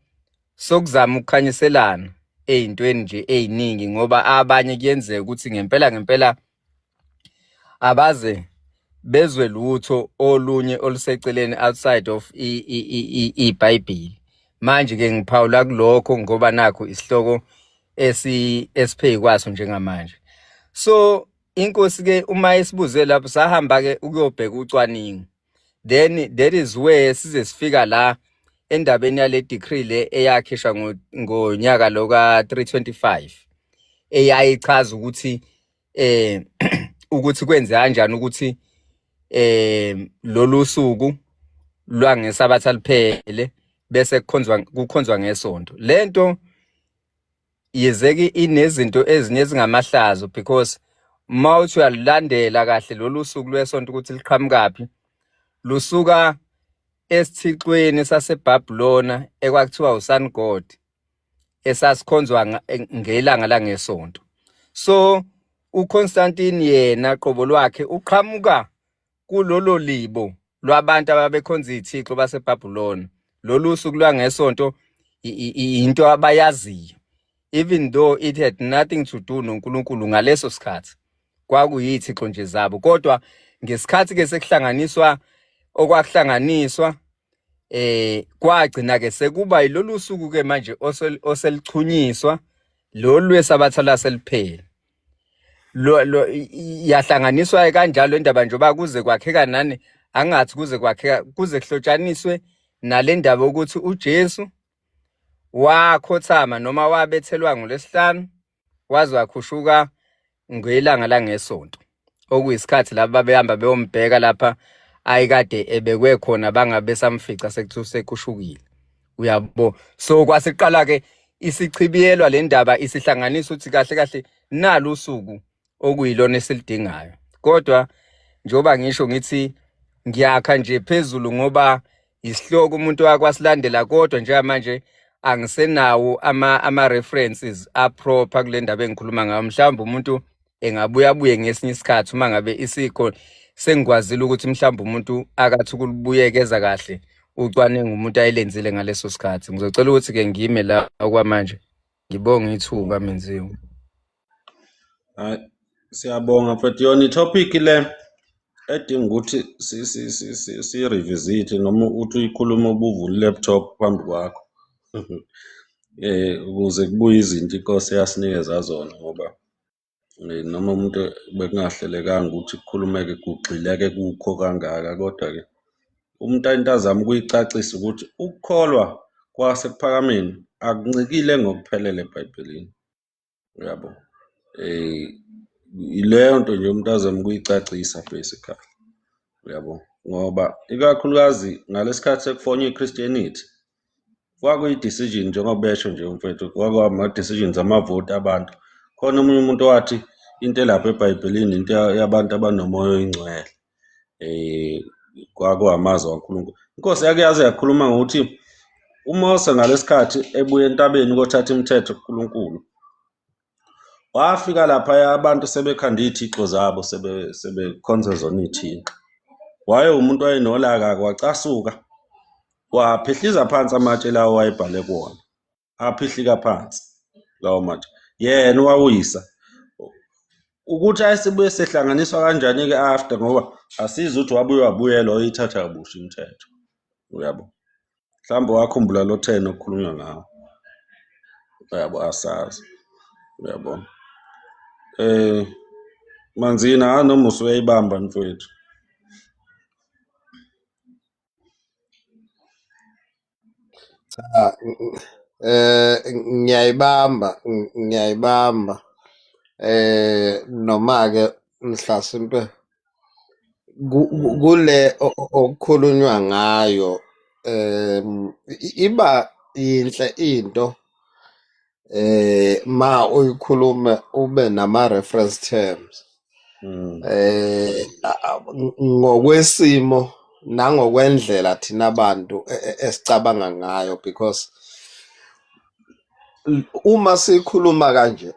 Speaker 2: sokuzama ukukhanyiselana ezintweni nje eziningi ngoba abanye kuyenzeka ukuthi ngempela abaze bezwe lutho olunye oluseceleni outside of iBhayibheli. Manje ke ngiphawula kulokho ngoba nakho isihloko esipheyi kwaso njengamanje. So inkosi ke uma esibuze lapho sahamba ke ukuyobheka ucwaningo, then that is where size sifika la endabeni yale decree le eyakhishwa ngonyaka loka 325 eyayichaza ukuthi ukuthi kwenze kanjani ukuthi lolu suku lwangeSabatha liphele bese kukhonzwa ngesonto. Lento yezeki inezinto ezinye ezingamahlazo because mawuthi uyalandela kahle lolu suku lwesonto ukuthi liqhamukaphi, lusuka esithixweni saseBhabhilona ekwakuthiwa uSun God esasikhonzwa ngelanga langesonto. So uConstantine yena qobo lwakhe uqhamuka kulolo libo lwabantu ababekhonza izithixo baseBhabhilona. Lolu suku lwangesonto into abayaziyo, even though it had nothing to do noNkulunkulu ngaleso sikhathi, kwakuyithixo nje zabo. Kodwa ngesikhathi ke sekuhlanganiswa okwakuhlanganiswa kwagcina ke sekuba yilolu suku ke manje oselichunyiswa lolu esabathala seliphela. Yahlanganiswa kanjalo indaba njengoba kuze kwakheka nani angathi kuze kuhlotshaniswe nale ndaba ukuthi uJesu wakhothama noma wabethelwa ngoLwesihlanu waze wakhushuka ngelanga langesonto, okuyisikhathi laba babehamba beyombheka lapha ayikade ebekwe khona bangabe samfica sekuthiwa sekushukile. Uyabo? So kwasiqala ke isichibiyelwa le ndaba isihlanganisa ukuthi kahle kahle nalo usuku okuyilona esilidingayo. Kodwa njengoba ngisho ngithi ngiyakha nje phezulu ngoba isihloko umuntu wakwasilandela, kodwa njengamanje angisenawo ama references aproper kule ndaba engikhuluma ngayo. Mhlawumbe umuntu engabuya ngesinye isikhathi uma ngabe isikho sengikwazile ukuthi mhlawumbe umuntu akathi ukulibuyekeza kahle ucwaninga umuntu ayilenzile ngaleso sikhathi. Ngizocela ukuthi ke ngime la okwamanje. Ngibonga ithuba menziwe.
Speaker 1: Hayi, siyabonga mfethu. Yona itopic le edinga ukuthi si-revisit noma uthi uyikhuluma ubuvula i-laptop phambi kwakho ukuze kubuye izinto inkosi yasinikeza zona, ngoba noma umuntu bekungahlelekanga ukuthi kukhulumeke kugxileke kukho kangaka. Kodwa-ke umuntu into azama ukuyicacisa ukuthi ukukholwa kwasekuphakameni akuncikile ngokuphelele eBhayibhelini. Uyabo? Ileyo nto nje umuntu azama ukuyicacisa basically. Uyabo? Ngoba ikakhulukazi ngalesikhathi sekufonywa iChristianity kwakuyi-decision njengoba besho nje mfethu, kwakuyama-decisions amavoti abantu. Khona omunye umuntu wathi into elapha eBhayibhelini into yabantu abanomoya oyingcwele, kwakuwamazwi kaNkulunkulu. Inkosi yake yaze yakhuluma ngokuthi uMose ngalesikhathi ebuya entabeni ukothatha imithetho kaNkulunkulu, wafika lapha abantu sebekhanda iy'thixo zabo sebekhonza zona iy'thixo. Waye umuntu wayenolaka wacasuka waphihliza phansi amatshe lawo wayebhale kuwona, aphihlika phansi lawo matshe. Yena wawuyisa ukuthi ayesibuye sehlanganiswa kanjani-ke after, ngoba asizi ukuthi wabuyela wayithatha kabusha imithetho. Uyabo? Mhlawumbe wakhumbula lo 10 okukhulunywa ngawo. Uyabo? Asazi. Uyabona? Manzina noma usuyayibamba mfowethu.
Speaker 4: Ngiyayibamba noma-ke mhlasimpe kule okukhulunywa ngayo iba yinhle into ma uyikhulume ube nama-reference terms ngokwesimo nangokwendlela thina bantu esicabanga ngayo, because uma sikhuluma kanje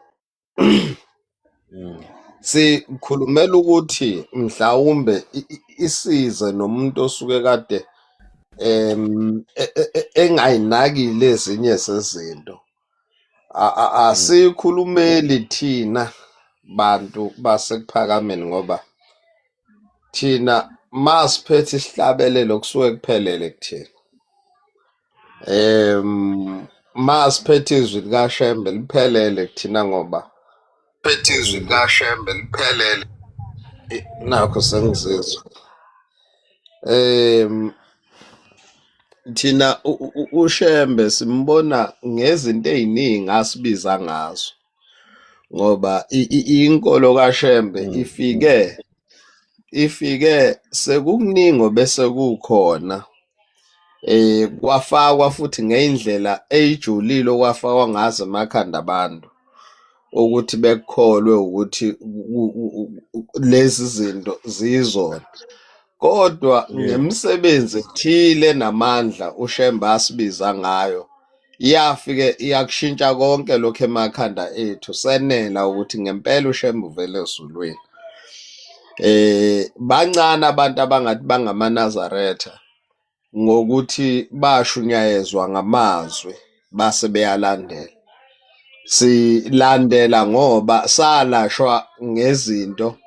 Speaker 4: sikhulumela ukuthi mhlawumbe isize nomuntu osuke kade engayinakile ezinye zezinto. Asikhulumeli thina bantu basekuphakameni ngoba thina masiphethe isihlabelelo kusuke kuphelele kuthina. Masiphethe izwi likaShembe liphelele kuthina ngoba phethe izwi likaShembe liphelele nakho sengizizwa. Thina uShembe simbona ngezinto ey'ningi asibiza ngazo, ngoba inkolo kaShembe ifike sekukuningi bese kukhona kwafakwa futhi ngey'ndlela ey'julile okwafakwa ngazo emakhanda abantu ukuthi bekholwe ukuthi lezi zinto ziyizona. kodwa ngemisebenzi ethile namandla uShembe asibiza ngayo iyafike iyakushintsha konke lokho emakhanda ethu senela ukuthi ngempela uShembe uvele ezulwini. Bancane abantu abangathi bangamaNazaretha ngokuthi bashunyayezwa ngamazwi base beyalandela. Silandela ngoba salashwa ngezinto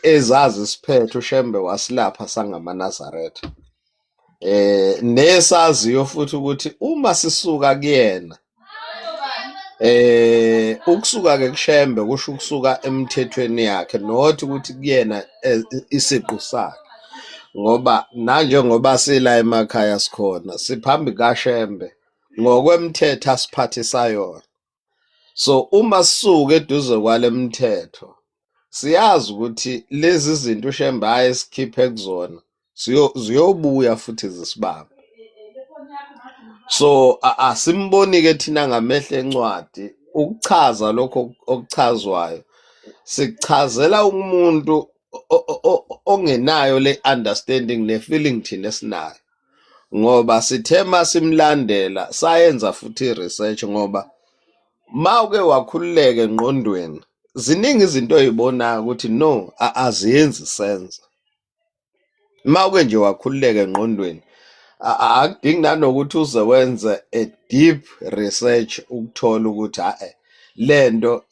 Speaker 4: ezazi siphethe uShembe wasilapha sangamaNazaretha. Nesaziyo futhi ukuthi uma sisuka kuyena ukusuka-ke kuShembe kusho ukusuka emthethweni yakhe not ukuthi kuyena isiqu sakhe, ngoba nanjengoba sila emakhaya sikhona siphambi kaShembe ngokwemthetho asiphathisa yona. So uma sisuka eduze kwale mthetho siyazi ukuthi lezi zinto uShembe ayesikhiphe kuzona ziyobuya futhi zisibambe. So asimboni-ke thina ngamehlo encwadi ukuchaza lokho okuchazwayo, sikuchazela umuntu ongenayo le understanding ne-feeling thina esinayo, ngoba sithema simlandela sayenza futhi research, ngoba mawuke wakhululeka engqondweni ziningi izinto oyibonayo ukuthi no aziyenzi sense. Mawuke nje wakhululeka engqondweni akudingi nanokuthi uze wenze a deep research ukuthola ukuthi lento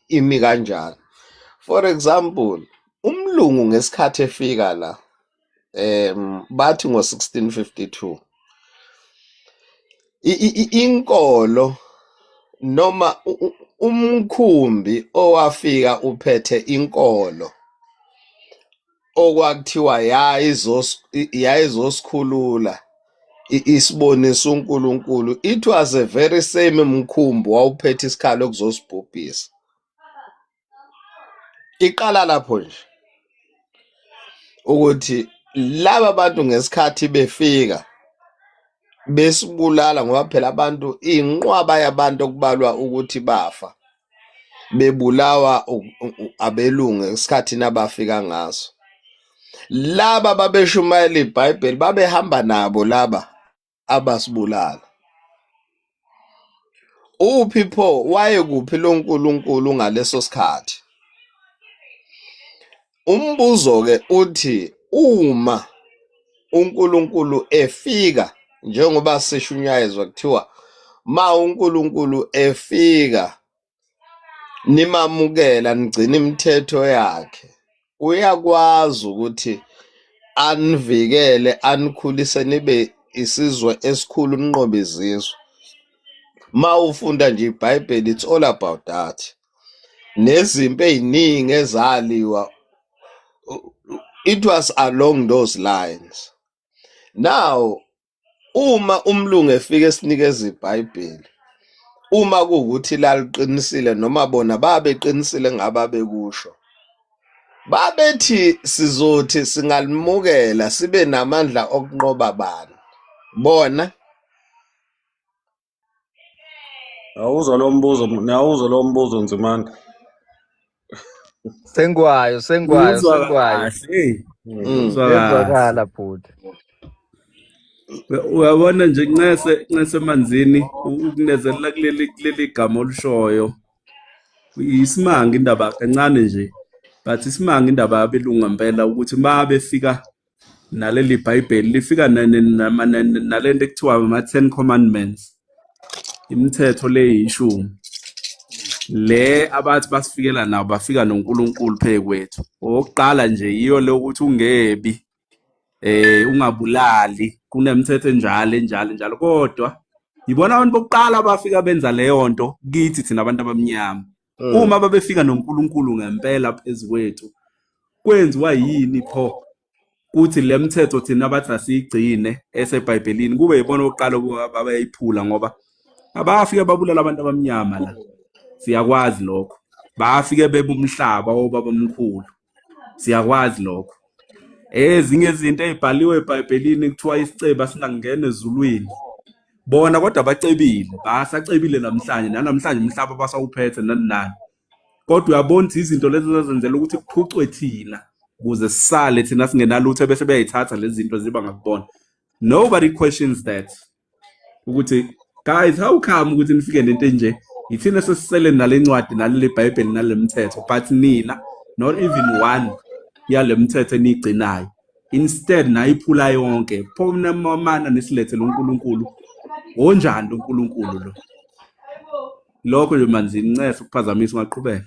Speaker 4: imi kanjani. For example, umlungu ngesikhathi efika la bathi ngo-1652 inkolo noma umkhumbi owafika uphethe inkolo okwakuthiwa yayizosikhulula isibonisa uNkulunkulu. It was a very same mkhumbi wawuphethe isikhalo okuzosibhubhisa. Iqala lapho nje ukuthi laba bantu ngesikhathi befika besibulala, ngoba phela abantu inqwaba yabantu okubalwa ukuthi bafa bebulawa abelungu ngesikhathi nabafika ngaso. Laba babeshumayela iBhayibheli babehamba nabo laba abasibulala. Uphi pho wayekuphi lo nkulunkulu ngaleso sikhathi? Umbuzo-ke uthi uma uNkulunkulu efika, njengoba sishunyayezwa kuthiwa ma uNkulunkulu efika nimamukela nigcina imithetho yakhe, uyakwazi ukuthi anivikele anikhulise nibe isizwe esikhulu ninqobe izizwe. Ma ufunda nje iBhayibheli it's all about that. Nezimpi eziningi ezaliwa it was along those lines. Now uma umlungu efika esinikeza iBhayibheli, uma kuwukuthi laliqinisile noma bona babeqinisile ngababekusho, babethi sizothi singalimukela sibe namandla okunqoba bani bona.
Speaker 1: Awuzwa lo mbuzo Nzimande.
Speaker 2: Sengwayo.
Speaker 3: Uzwa kahle. Uzwa kahle.
Speaker 2: Sengwakala bhuti.
Speaker 3: Uyabona nje nqese emanzini ukunezelela kuleli gama olushoyo. Isimanga indaba kancane nje, but isimanga indaba yabelungu ngempela ukuthi ma befika naleli Bhayibheli lifika nalento ekuthiwa ama-10 Commandments, imithetho le yishumi le abathi basifikela nabo bafika noNkulunkulu phe kwethu. Oqala nje yiyo le ukuthi ungebi, ungabulali, kunemithetho enjalo, kodwa yibona abantu bokuqala bafika benza leyo nto kithi thina abantu abamnyama. Uma babefika noNkulunkulu ngempela phezu kwethu, kwenziwa yini pho kuthi le mithetho thina abathi asiyigcine eseBhayibhelini kube yibona oqala babayiphula, ngoba abafike babulala abantu abamnyama la, siyakwazi lokho. Bafike beba umhlaba wobabamkhulu, siyakwazi lokho. Ezinye izinto ezibhaliwe eBhayibhelini kuthiwa isiceba singangena ezulwini, bona kodwa bacebile, basacebile namhlanje umhlaba basawuphethe nani. Kodwa uyabona ukuthi izinto lezi zazenzela ukuthi kuphucwe thina ukuze sisale thina singenalutho bese beyayithatha lezi zinto ziba ngakubona. Nobody questions that. Ukuthi guys, how come ukuthi nifike nento enje? Yithina sesisele nale ncwadi naleli Bible nale mthetho, but nina not even one yale mthetho enigcinayo. Instead nayiphula yonke. Pho mina mamana nisilethele uNkulunkulu. Onjani uNkulunkulu lo? Lokho nje manje incese ukuphazamisa ungaqhubeka.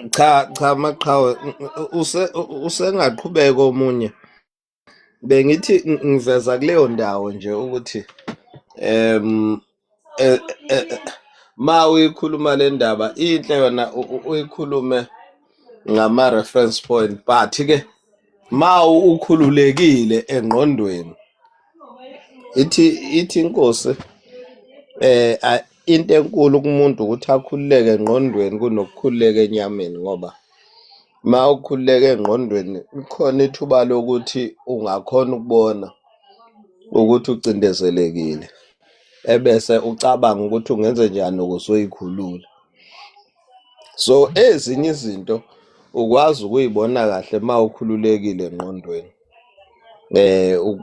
Speaker 4: Cha maqhawe usengaqhubeka omunye. Bengithi ngiveza kuleyo ndawo nje ukuthi ma uyikhuluma le ndaba inhle yona uyikhulume ngama reference point, but ke ma ukhululekile engqondweni ithi inkosi into enkulu kumuntu ukuthi akhululeke engqondweni kunokukhululeka enyameni, ngoba ma ukhululeke engqondweni kukhona ithuba lokuthi ungakhona ukubona ukuthi ucindezelekile ebese ucabanga ukuthi ungenze njani ukuze uyikhulule. So ezinye izinto ukwazi ukuyibona kahle ma ukhululekile engqondweni.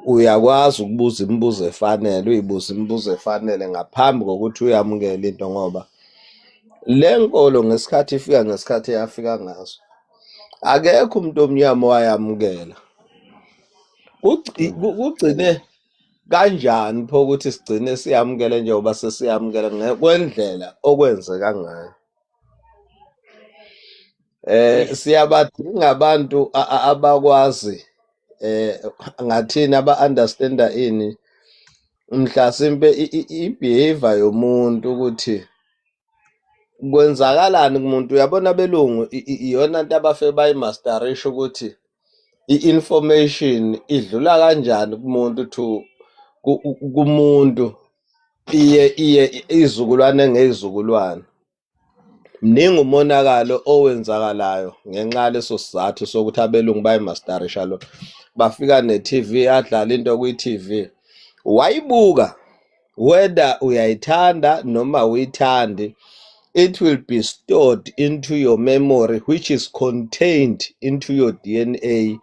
Speaker 4: Uyakwazi ukubuza imibuzo efanele, uyibuza imibuzo efanele ngaphambi kokuthi uyamukele into, ngoba le nkolo ngesikhathi ifika ngesikhathi yafika ngaso akekho umuntu omnyama wayamukela. Kugcine kanjani pho ukuthi sigcine siyamukele njengoba sesiyamukela ngokwendlela okwenzeka ngayo? Siyabadinga abantu abakwazi ngathini aba-understanda ini mhlasimpe i-behavior yomuntu ukuthi kwenzakalani kumuntu. Uyabona belungu iyona nto abafe bayimasterisha ukuthi i-information idlula kanjani kumuntu to kumuntu iye izizukulwane ngezizukulwane. Mningi umonakalo owenzakalayo ngenxa yaleso sizathu sokuthi abelungu bayimasterisha lo. Bafika ne-TV adlala into kwi-TV, wayibuka whether uyayithanda noma uyithandi, it will be stored into your memory, which is contained into your DNA.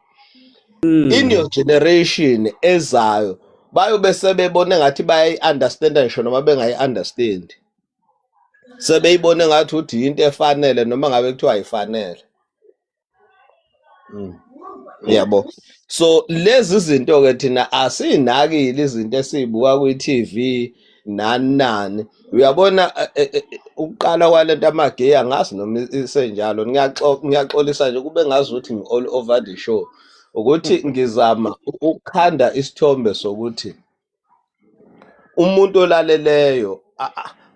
Speaker 4: In your generation ezayo bayobe sebebone ngathi bayayi-understanda ngisho noma bengayi-understand, sebeyibone ngathi uthi into efanele noma ngabe kuthiwa ayifanele. Yabo. So lezi zinto ke thina asinakile izinto esizibuka kwi-TV nani. Uyabona ukuqala kwalento amageyi angazi noma isenjalo. Ngiyaxolisa nje kube ngazuthi ngi-all over the show ukuthi ngizama ukukhanda isithombe sokuthi umuntu olaleleyo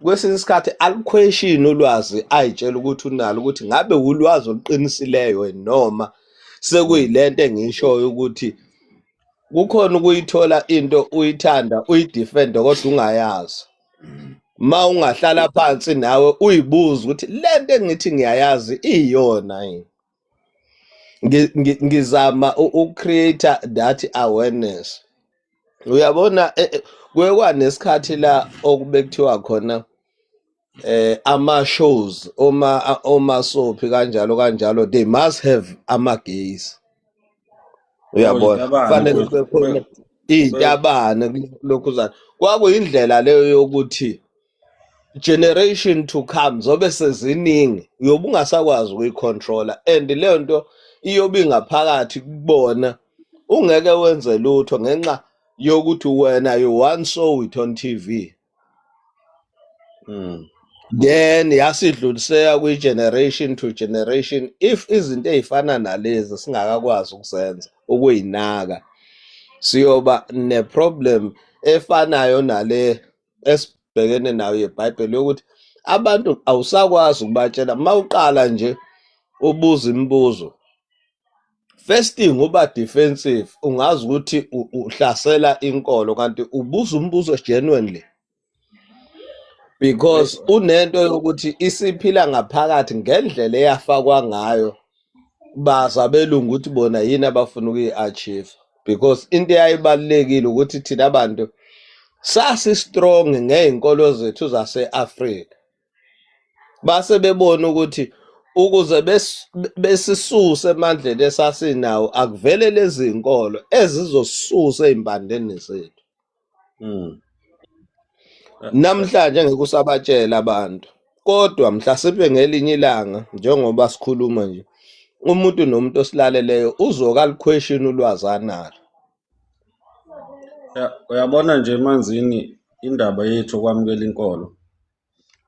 Speaker 4: kwesinye isikhathi aliquestion ulwazi ayitshela ukuthi unalo, ukuthi ngabe ulwazi oluqinisileyo noma sekuyilento engishoyo ukuthi kukhona ukuyithola into uyithanda uyidefend kodwa ungayazi. Ma ungahlala phansi nawe uyibuza ukuthi lento engithi ngiyayazi iyona yini. Ngizama ucreate that awareness. Uyabona kwekwa nesikhathi la okube kuthiwa khona ama shows oma soaphi kanjalo they must have ama gays. Uyabona kufanele kube khona izitabane lokhuzana. Kwakuyindlela leyo yokuthi generation to come zobe seziningi uyobe ungasakwazi ukuyicontrola, and leyo nto iyobe ingaphakathi kubona, ungeke wenze lutho ngenxa yokuthi wena you once saw it on TV. Then yasidluliseka kwi-generation to generation. If izinto ezifana nalezi singakakwazi ukuzenza ukuyinaka, siyoba ne-problem efanayo nale esibhekene nayo yeBhayibheli yokuthi abantu awusakwazi ukubatshela. Ma uqala nje ubuza imibuzo, first thing uba defensive, ungazi ukuthi uhlasela inkolo kanti ubuza umbuzo genuinely because unento yokuthi isiphila ngaphakathi ngendlela eyafakwa ngayo. Baza belungu ukuthi bona yini abafuna ukuyi-achieve, because into eyayibalulekile ukuthi thina abantu sasi-strong ngey'nkolo zethu zase-Afrika. Base bebona ukuthi ukuze besisuse emandleni esasinawo, akuvele lezi inkolo ezizosisusa ey'mpandeni zethu. Namhlanje ngeke usabatshela abantu, kodwa mhla sibe ngelinye ilanga njengoba sikhuluma nje, umuntu nomuntu osilaleleyo uzoke aliquestion ulwazi analo.
Speaker 1: Uyabona nje emanzini indaba yethu okwamukela inkolo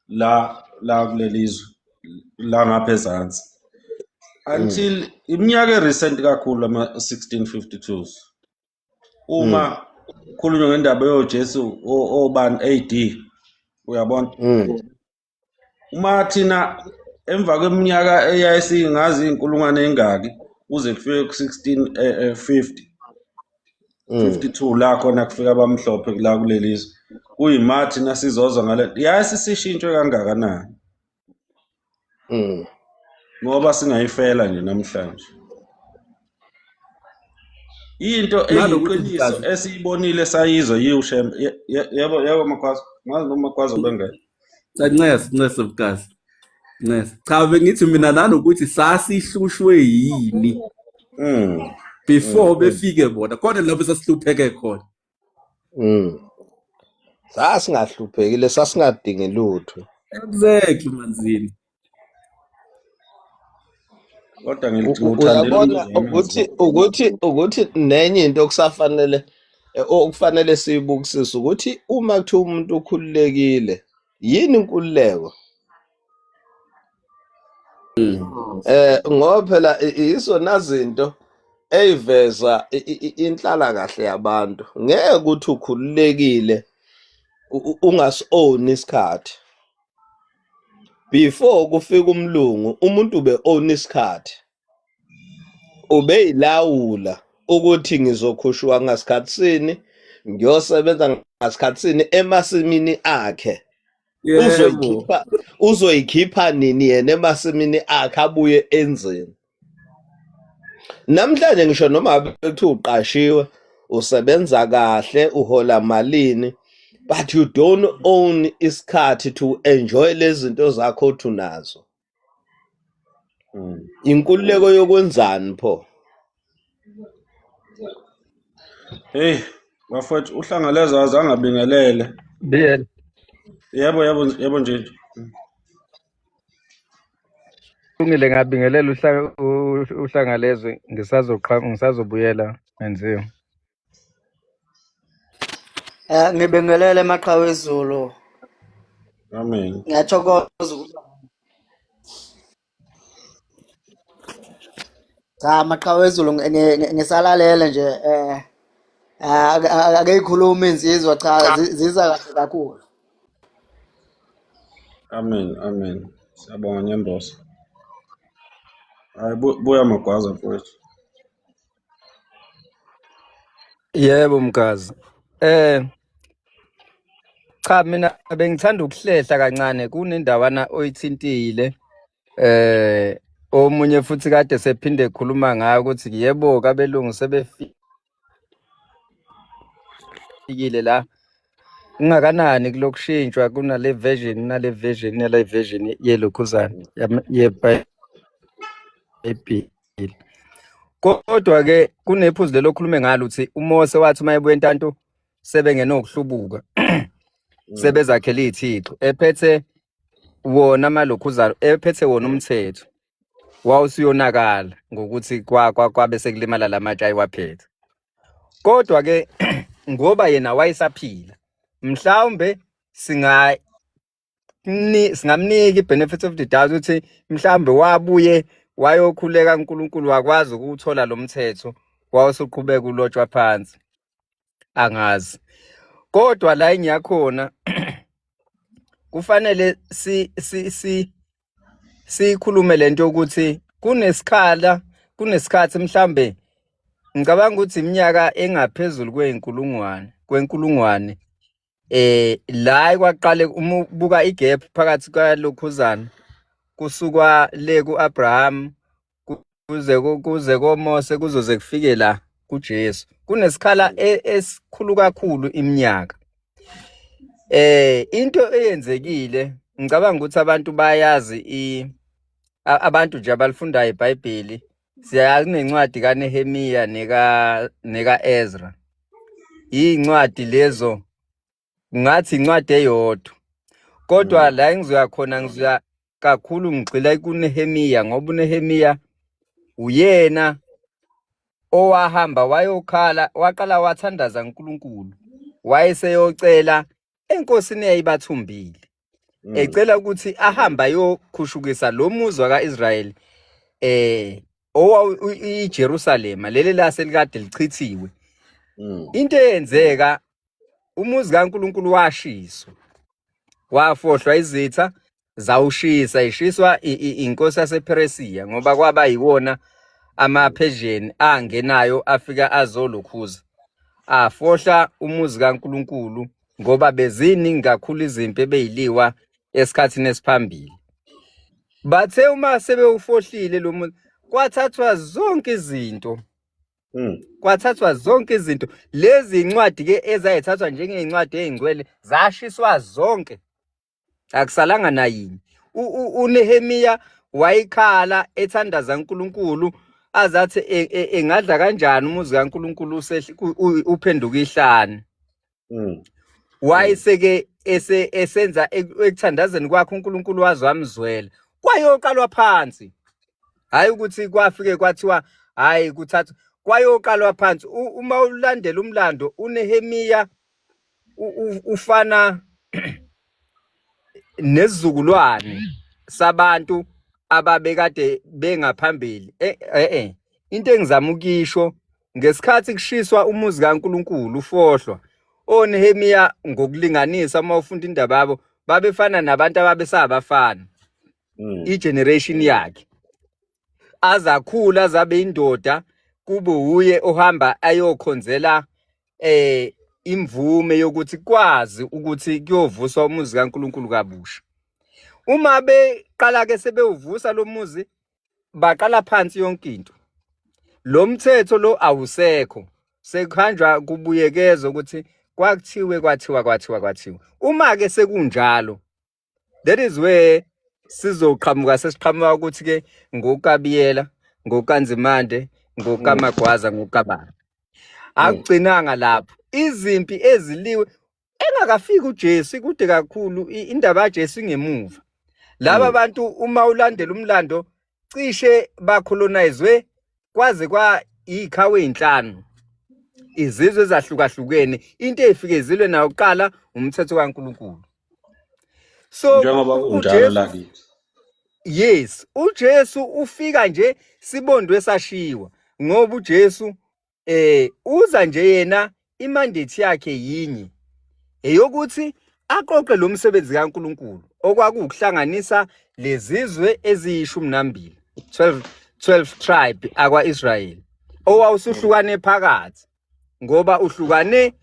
Speaker 1: la kuleli zwe la ngapha ezansi until iminyaka recent kakhulu ama-1652s uma khulunywa ngendaba yoJesu obani AD, uyabona uma thina emva kweminyaka eyayisingazi iy'nkulungwane ey'ngaki kuze kufike ku-1650 52 la khona kufika abamhlophe la kuleli zwe, kuyima thina sizozwa ngale yasisishintshwe kangakanani ngoba singayifela nje namhlanje. Into eyiqiniso esiyibonile sayizwa yiwushembe. Yebo Makhwazo, ngazi noma Makhwazo bengeke.
Speaker 3: Ncese Bukazi. Ncese. Cha bengithi mina nanokuthi sasihlushwe yini before befike bona kodwa lapho sasihlupheke khona.
Speaker 4: Sasingahluphekile, sasingadingi lutho.
Speaker 3: Exactly manzini.
Speaker 1: Kodwa ngithi
Speaker 4: uyabona ukuthi nenye into okufanele siyibukisise ukuthi uma kuthiwa umuntu ukhululekile, yini inkululeko? Ngoba phela isona zinto eyiveza inhlalakahle yabantu. Ngeke ukuthi ukhululekile ungas-own isikhathi. Before kufika umlungu, umuntu ube-own isikhathi, ubeyilawula ukuthi ngizokhushwa ngasikhathi sini, ngiyosebenza ngasikhathi sini emasimini akhe. Uzoyikhipha nini yena emasimini akhe abuye enzeni. Namhlanje ngisho noma bekuthiwa uqashiwe, usebenza kahle, uhola malini, but you don't own isikhathi to enjoy lezi zinto zakho othi unazo. Inkululeko yokwenzani pho?
Speaker 1: Hey, bafowethu uHlangaleza azange abingelele. Yebo nje.
Speaker 2: Ungile ngabingelela uHlangalezwe ngisazobuyela enziwe.
Speaker 5: Ngibingelele Maqhawe Zulu.
Speaker 1: Amen.
Speaker 5: Ngiyathokoza ukuba cha Maqhawe Zulu ngisalalela nje ake ikhuluma insizwa cha ziza kahle kakhulu.
Speaker 1: Amen. Siyabonga Nyembosa. Hayi buya Magwaza mfowethu.
Speaker 2: Yebo mkazi. Cha mina bengithanda ukuhlehla kancane kunendawana oyithintile. Omunye futhi kade sephinde ekhuluma ngayo ukuthi yebo kabelungu sebefikile la. Ungakanani kulokushintshwa kunale version nale version yelokhuzana yeBhayibheli. Kodwa ke kunephuzu lelo khulume ngalo ukuthi uMose wathi mayebuya entanto sebengenokuhlubuka sebezakhela izithixo ephethe wona amalokhuzana ephethe wona umthetho wawusuyonakala ngokuthi kwabe sekulimala lamatshe ayiwaphethe. Kodwa ke ngoba yena wayesaphila mhlawumbe singamnika i-benefit of the doubt ukuthi mhlawumbe wabuye wayokhuleka uNkulunkulu wakwazi ukuthola lo mthetho wawusuqhubeka ulotshwa phansi angazi. Kodwa la engiyakhona kufanele sikhulume lento ukuthi kunesikhathi mhlambe ngicabanga ukuthi iminyaka engaphezulu kwenkulungwane la kwaqale umubuka igap phakathi kwalokhuzana kusuka le kuAbraham kuze koMose kuzoze kufike la kuJesu kunesikhala esikhulu kakhulu iminyaka. Into eyenzekile ngicabanga ukuthi abantu bayazi abantu nje abalifundayo iBhayibheli siyayazi kunencwadi kaNehemiya neka Ezra. Iy'ncwadi lezo ngathi incwadi eyodwa. Kodwa la engizoya khona ngizoya kakhulu ngigxila kuNehemiya ngoba uNehemiya uyena owahamba waqala wathandaza uNkulunkulu. Wayeseyocela enkosini eyayibathumbile. Ecela ukuthi ahamba ayokhushukisa lo muzi waka-Israyeli iJerusalema leli laselikade lichithiwe. Into eyenzeka umuzi kaNkulunkulu washiswa. Wafohlwa izitha zawushisa ishiswa inkosi yasePeresiya ngoba kwaba yiwona amaPersian angenayo afika azolokhuza. Afohla umuzi kaNkulunkulu ngoba beziningi kakhulu izimpi ebeyiliwa esikhathini esiphambili. Bathe uma sebewufohlile lo muzi kwathathwa zonke izinto. Kwathathwa zonke izinto. Lezi incwadi ke ezayithathwa njengey'ncwadi ey'ngcwele zashiswa zonke. Akusalanga nayinye. uNehemiya wayikhala ethandaza uNkulunkulu azathi engadla kanjani umuzi kaNkulunkulu uphenduka ihlane. Wayeseke esenza ekuthandazeni kwakhe uNkulunkulu waze wamzwela. Kwayoqalwa phansi. Hayi ukuthi kwafike kwathiwa hayi kuthatha kwayoqalwa phansi. Uma ulandela umlando uNehemiya ufana nesizukulwane sabantu ababekade bengaphambili. Into engizama ukisho ngesikhathi kushiswa umuzi kaNkulunkulu ufohlwa. ONehemiya ngokulinganisa uma ufunda indaba yabo babefana nabantu ababesabafana. I-generation yakhe. Azakhula zabe indoda kube uye ohamba ayokhonzela imvume yokuthi kwazi ukuthi kuyovuswa umuzi kaNkulunkulu kabusha. Uma beqala ke sebewuvusa lo muzi baqala phansi yonke into. Lo mthetho lo awusekho. Sekhanjwa kubuyekezwa ukuthi kwathiwa. Uma ke sekunjalo, that is where sizoqhamuka sesiqhamuka ukuthi ke ngoKabiyela, ngoKanzimande, ngoKamagwaza, ngoKabani. Akugcinanga lapho. Izimpi eziliwe engakafiki uJesu kude kakhulu indaba kaJesu ingemuva. Laba bantu uma ulandela umlando cishe bacolonizwe kwaze kwa ikhawe inhlanu. Izizwe ezahlukahlukene into ezifikezilwe nayo kuqala umthetho kaNkulunkulu. So
Speaker 1: njengoba kunjalo la kithi.
Speaker 2: Yes, uJesu ufika nje sibondwe sashiwa ngoba uJesu uza nje yena imandate yakhe yinye eyokuthi aqoqe lo msebenzi kaNkulunkulu okwakuhlanganisa lezizwe eziyishumi 12 tribe akwa-Israyeli owawusuhlukane phakathi ngoba uhlukane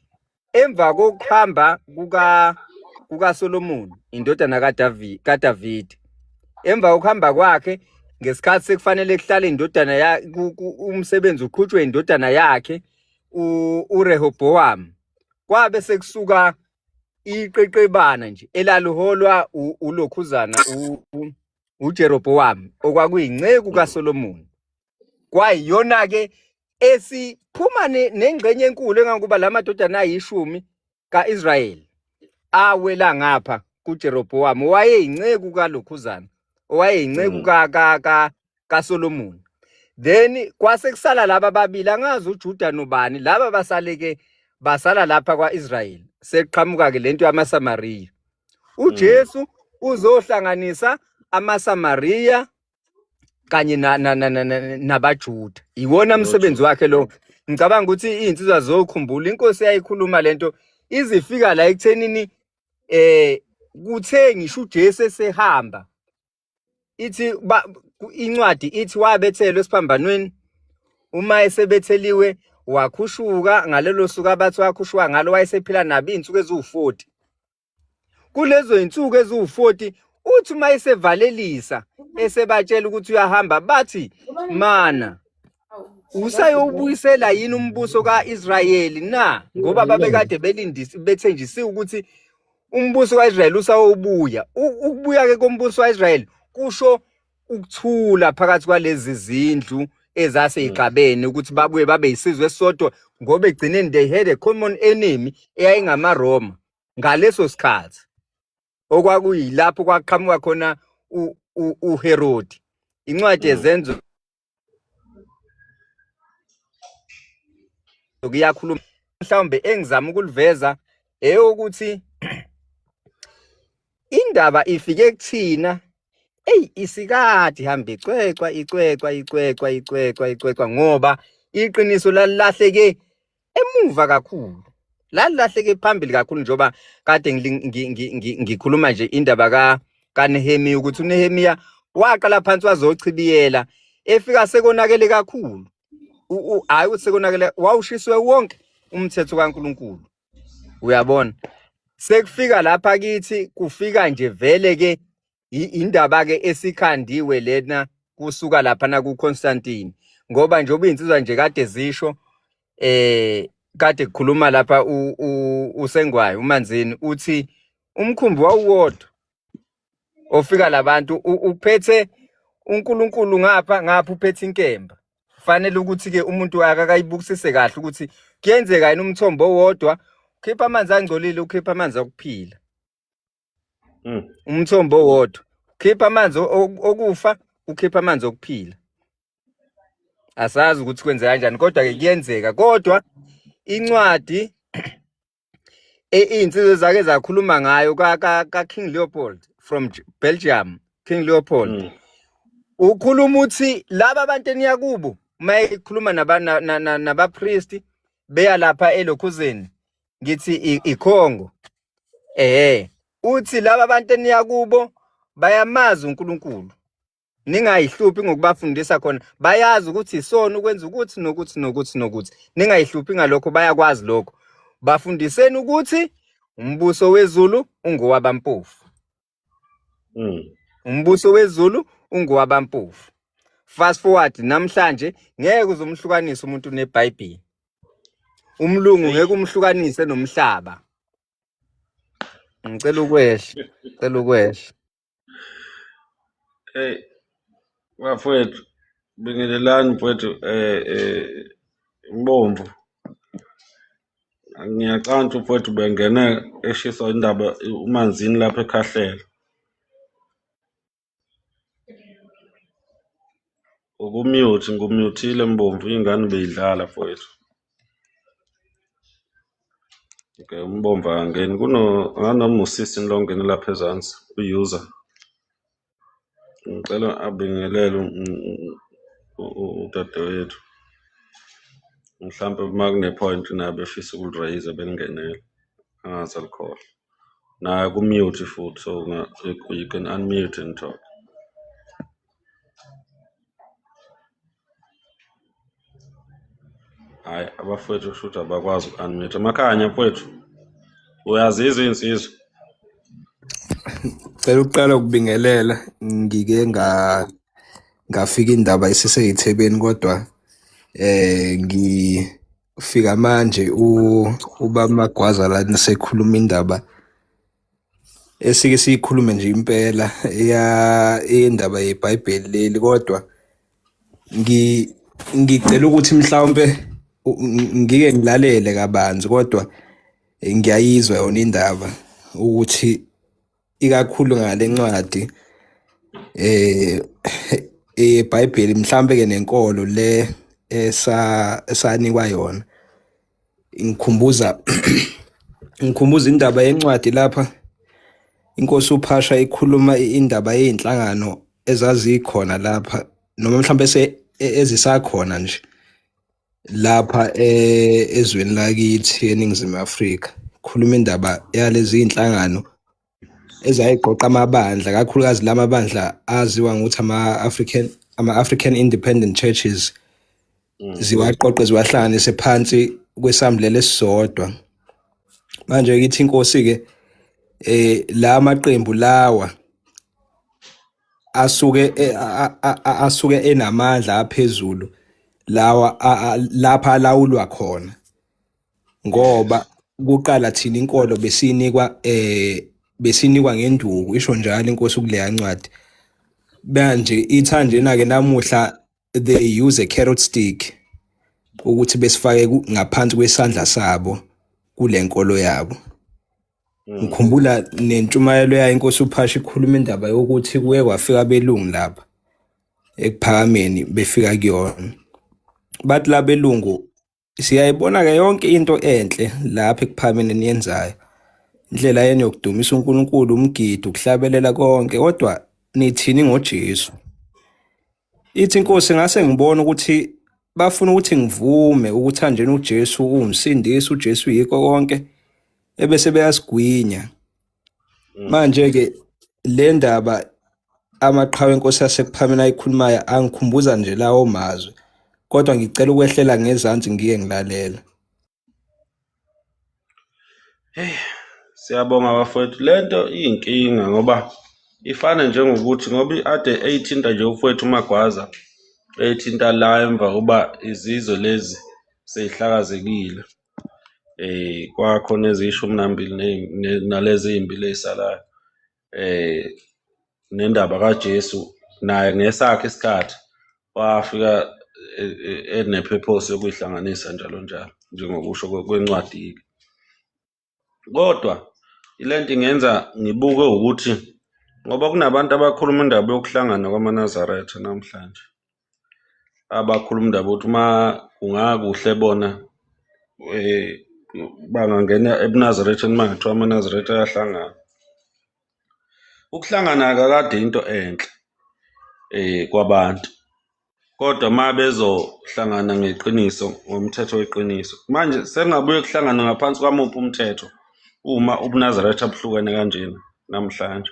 Speaker 2: emva kokuhamba kukaSolomon indodana kaDavid. Emva kokuhamba kwakhe ngesikhathi sekufanele kuhlale indodana umsebenzi uqhutshwe indodana yakhe uRehobowamu. Kwabe sekusuka iqeqebana nje elaluholwa ulokhuzana uJerobowamu okwakuyinceku kaSolomon. Kwayiyona ke esiphuma nengxenye enkulu engangokuba la madodana ayishumi kaIsrayeli awela ngapha kuJerobowamu wayeyinceku kalokhuzana owayeyinceku kaSolomon. Then kwase kusala laba babili angazi uJuda nobani laba basala lapha kwaIsrayeli. Sekuqhamuka ke lento yamaSamariya. uJesu uzohlanganisa amaSamariya kanye nabaJuda. Iwona umsebenzi wakhe lo. Ngicabanga ukuthi izinsizwa zokhumbula inkosi yayikhuluma lento izifika la ekuthenini kuthe ngisho uJesu esehamba ithi incwadi ithi wabethelwe esiphambanweni uma esebetheliwe wakhushuka ngalelo suku abathi wakhushuka ngalo wayesephila nabo izinsuku eziwu40. Kulezo insuku eziwu40 uthi uma esevalelisa esebatshela ukuthi uyahamba bathi mana usayobuyisela yini umbuso kaIsrayeli na ngoba babekade bethenjisiwe ukuthi umbuso kaIsrayeli usawubuya. Ukubuya ke kombuso kaIsrayeli kusho ukuthula phakathi kwalezi zindlu ezasey'gabeni ukuthi babuye babe yisizwe esisodwa ngoba egcineni they had a common enemy eyayingamaRoma ngaleso sikhathi okwakuyilapho kwaqhamuka khona uHerodi. Incwadi yezenzo kuyakhuluma mhlawumbe engizama ukuliveza eyokuthi indaba ifike kuthina isikade ihambe icwecwa ngoba iqiniso lalilahleke emuva kakhulu, lalilahleke phambili kakhulu njengoba kade ngikhuluma nje indaba kaNehemiya ukuthi uNehemiya waqala phansi wazochibiyela efika sekonakele kakhulu. Hayi ukuthi sekonakele, wawushiswe wonke umthetho kaNkulunkulu. Uyabona, sekufika lapha kithi kufika nje vele ke indaba ke esikhandiwe lena kusuka lapha na kuConstantine ngoba njengoba insizwa nje kade zisho kade kukhuluma lapha uSengwayo uManzini uthi umkhumbi wawuwodwa ofika labantu uphethe uNkulunkulu ngapha uphethe inkemba. Kufanele ukuthi ke umuntu akakayibukisise kahle ukuthi kuyenzeka yini umthombo owodwa ukhipha amanzi angcolile ukhipha amanzi okuphila. Umthombo owodwa ukhipha amanzi okufa ukhipha amanzi okuphila. Asazi ukuthi kwenza kanjani kodwa ke kuyenzeka. Kodwa incwadi insizwe zake zakhuluma ngayo ka King Leopold from Belgium, King Leopold ukhuluma uthi laba abantu eniyakubo mayikhuluma nabapriesti beya lapha eLokhuzeni ngithi iKhongo uthi laba abantu eniyakubo bayamazi uNkulunkulu, ningayihluphi ngokubafundisa khona, bayazi ukuthi isona ukwenza ukuthi nokuthi ningayihluphi ngalokho, bayakwazi lokho. Bafundiseni ukuthi umbuso wezulu ungowabampofu. Umbuso wezulu ungowabampofu. Fast forward namhlanje ngeke uzomhlukanisa umuntu neBhayibheli. Umlungu ngeke umhlukanise nomhlaba. Ngicela ukwehla.
Speaker 1: Hey, bafowethu, bingelelani mfowethu Mbomvu. Ngiyacanta mfowethu bengene eshiswa indaba uManzini lapha eKhahlela. Ngumutile Mbomvu, ingane beyidlala mfowethu. Okay, Mbomvu angeni nganoma usisi nilongene lapha ezansi user. Ngicela abingelele udadewethu. Mhlambe makune point nabe efisa ukuliraise beningenele. Angazi alikhohle. Na kumute futhi so you can unmute and talk. Hayi abafowethu shutha bakwazi ukunmute. Makhanya mfowethu. Uyazizwa insizwa?
Speaker 6: Cela ukuqala ukubingelela ngike ngafika indaba isiseyithebeni kodwa ngifika manje uba Magwaza la nisekhuluma indaba esike siyikhulume nje impela indaba yeBhayibheli leli kodwa ngicela ukuthi mhlawumbe ngike ngilalele kabanzi kodwa ngiyayizwa yona indaba ukuthi ikakhulu ngale ncwadi eBhayibheli mhlambe ke nenkolo le esanikwa yona ngikhumbuza indaba yencwadi lapha inkosi uPhasha ikhuluma indaba yezinhlangano ezazikhona lapha noma mhlambe ezisakhona nje lapha ezweni lakithi eNingizimu Afrika. Khuluma indaba yalezi inhlangano ezayiqoqa amabandla kakhulukazi lamabandla aziwa ngokuthi ama-African Independent Churches ziwaqoqe ziwahlanganise phansi kwesambulela esisodwa. Manje kithi inkosi ke la maqembu lawa asuke enamandla aphezulu lawa lapha alawulwa khona ngoba kuqala thina inkolo besinikwa ngenduku, isho njalo inkosi kuleya ncwadi manje ithanjena-ke namuhla they use a carrot stick ukuthi besifake ngaphansi kwesandla sabo kule nkolo yabo. Ngikhumbula nentshumayelo yayo inkosi uPhasha ikhuluma indaba yokuthi kuye kwafika abelungu lapha ekuphakameni befika kuyona. Bathi labelungu siyayibona-ke yonke into enhle lapha ekuphakameni niyenzayo. Indlela yenu yokudumisa uNkulunkulu, umgido, ukuhlabelela konke, kodwa nithini ngoJesu? Ithi inkosi ngase ngibona ukuthi bafuna ukuthi ngivume ukuthi anjena uJesu uwumsindisi, uJesu yikho konke, ebese beyasigwinya. Manje-ke le ndaba amaqhawe enkosi yasekuphameni ayikhulumayo angikhumbuza nje lawo mazwi, kodwa ngicela ukwehlela ngezansi ngiye ngilalela.
Speaker 1: Siyabonga bafowethu, lento iyinkinga ngoba ifana njengokuthi ngoba ade eyithinta nje ufowethu uMagwaza, eyithinta la emva kuba izizwe lezi seyihlakazekile. Kwakhona eziyishumi nalezi ezimbili ezisalayo. Nendaba kaJesu naye ngesakhe isikhathi wafika enepurpose yokuyihlanganisa njalo njalo njengokusho kwencwadi. Kodwa ilento ingenza ngibuke ukuthi ngoba kunabantu abakhuluma indaba yokuhlangana kwamaNazaretha namhlanje, abakhuluma indaba ukuthi uma kungakuhle bona bangangena ebuNazaretheni uma ngathiwa amaNazaretha ayahlangana. Ukuhlangana akakade into enhle kwabantu, kodwa uma bezohlangana ngeqiniso, ngomthetho weqiniso, manje sengabuye kuhlangana ngaphansi kwamuphi umthetho uma ubuNazaretha buhlukene kanjena namhlanje.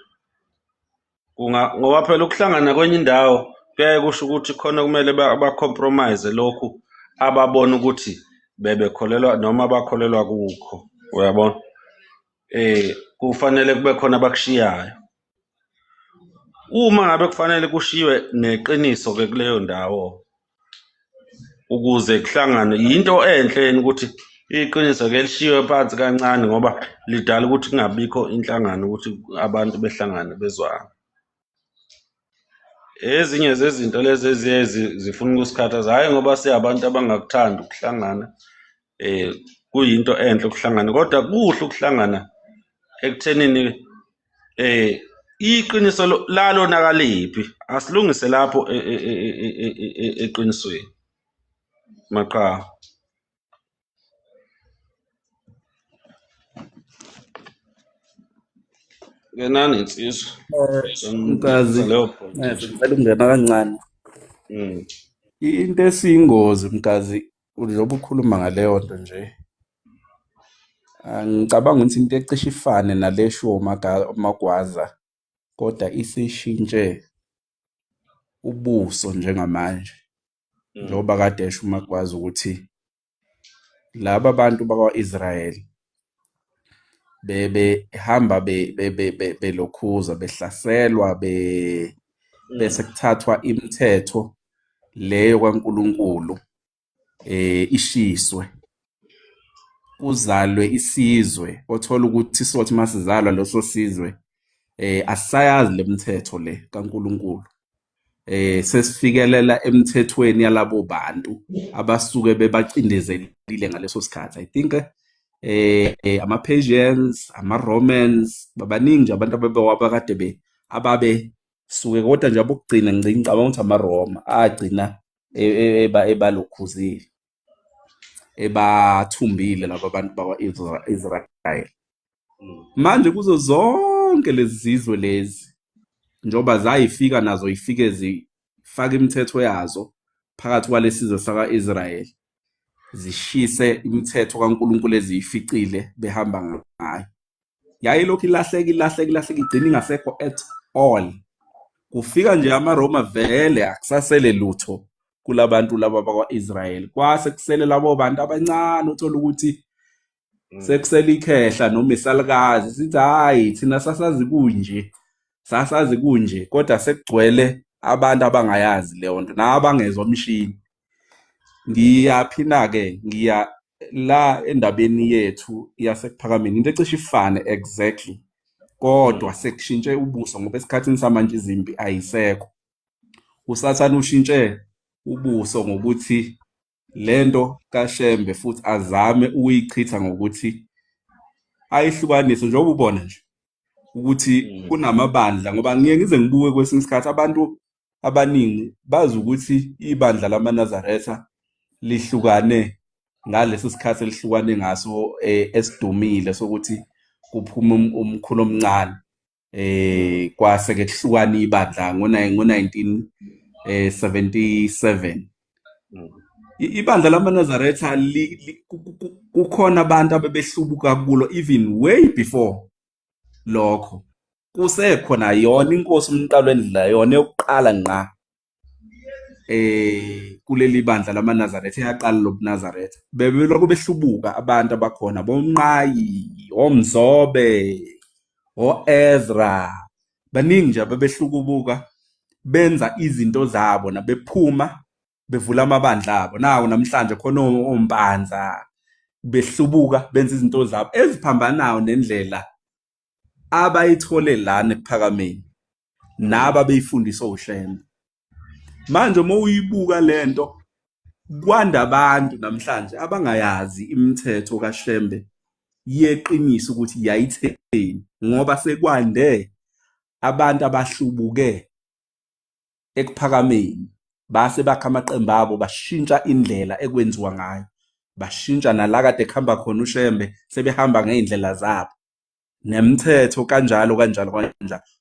Speaker 1: Ngoba phela ukuhlangana kwenye indawo kuyaye kusho ukuthi khona kumele ba-compromise lokhu ababona ukuthi bebekholelwa noma abakholelwa kukho, uyabona? Kufanele kube khona abakushiyayo. Uma ngabe kufanele kushiwe neqiniso-ke kuleyo ndawo ukuze kuhlangane, yinto enhle yini ukuthi iqiniso-ke lishiwe phansi kancane ngoba lidala ukuthi kungabikho inhlangano, ukuthi abantu behlangane bezwane. Ezinye zezinto lezi eziye zifuna ukusikhathaza, hhayi ngoba siyabantu abangakuthandi ukuhlangana, kuyinto enhle ukuhlangana, kodwa kuhle ukuhlangana ekuthenini iqiniso lalonakaliphi, asilungise lapho eqinisweni. Maqhawe. Ngenani insizwa.
Speaker 3: Mkazi,
Speaker 1: Leyo point nje.
Speaker 3: ngicela ukungena kancane. Into esiyingozi mkazi, njengoba ukhuluma ngaleyo nto nje, ngicabanga ukuthi into ecishe ifane nale show uMagwaza, kodwa isishintshe ubuso njengamanje. Njengoba kade esho uMagwaza ukuthi laba bantu bakwa-Israyeli behamba belokhuza, behlaselwa, bese kuthathwa imithetho leyo kaNkulunkulu ishiswe, kuzalwe isizwe othola ukuthi sothi masizalwa leso sizwe asisayazi le mithetho le kaNkulunkulu. Sesifikelela emthethweni yalabo bantu abasuke bebacindezelile ngaleso sikhathi. I think ama-Persians, ama-Romans, babaningi nje abantu abakade ababe suke, kodwa nje abokugcina ngicabanga ukuthi amaRoma agcina ebalokhuzile, ebathumbile laba bantu bakwa-Israyeli. Manje kuzo zonke lezi zizwe lezi, njengoba zayifika nazo yifike zifake imithetho yazo phakathi kwalesizwe saka-Israyeli, zishise imithetho kaNkulunkulu eziyificile behamba ngayo. Yayilokhu ilahleka igcina ingasekho at all. Kufika nje amaRoma vele akusasele lutho kulabantu laba bakwa-Israyeli. Kwase kusele labo bantu abancane, uthola ukuthi sekusele ikhehla noma isalukazi, sithi hhayi thina sasazi kunje, kodwa sekugcwele abantu abangayazi leyo nto nabangezwa umshini. Ngiyaphina-ke ngiya la endabeni yethu yasekuphakameni, into ecishe ifane exactly, kodwa sekushintshe ubuso ngoba esikhathini samanje izimpi ayisekho. usathane ushintshe ubuso ngokuthi lento kaShembe futhi azame ukuyichitha ngokuthi ayihlukanise njengoba ubona nje ukuthi kunamabandla, ngoba ngiye ngize ngibuke kwesinye isikhathi abantu abaningi bazi ukuthi ibandla lamaNazaretha lihlukane ngalesi sikhathi elihlukane ngaso esidumile sokuthi kuphuma umkhulu omncane kwase-ke kuhlukana ibandla ngo-1977. Ibandla lamaNazaretha kukhona abantu abebehlubuka kulo even way before lokho, kusekhona yona inkosi uMqalwendlela yona yokuqala ngqa kuleli bandla lamaNazaretha eyaqala lobuNazaretha bebelokhu behlubuka abantu abakhona bomnqayi, omzobe, o-Ezra, baningi nje abebehlukubuka benza izinto zabo nabephuma bevula amabandla abo. Nawo namhlanje khona ompanza behlubuka benza izinto zabo eziphambanayo nendlela abayithole lana ePhakameni naba beyifundiswa uShembe. Manje uma uyibuka lento kwanda abantu namhlanje abangayazi imithetho kaShembe yeqiniso ukuthi yayitheni, ngoba sekwande abantu abahlubuke ekuPhakameni base bakha amaqembu abo bashintsha indlela ekwenziwa ngayo, bashintsha nala kade kuhamba khona uShembe sebehamba ngey'ndlela zabo nemithetho kanjalo.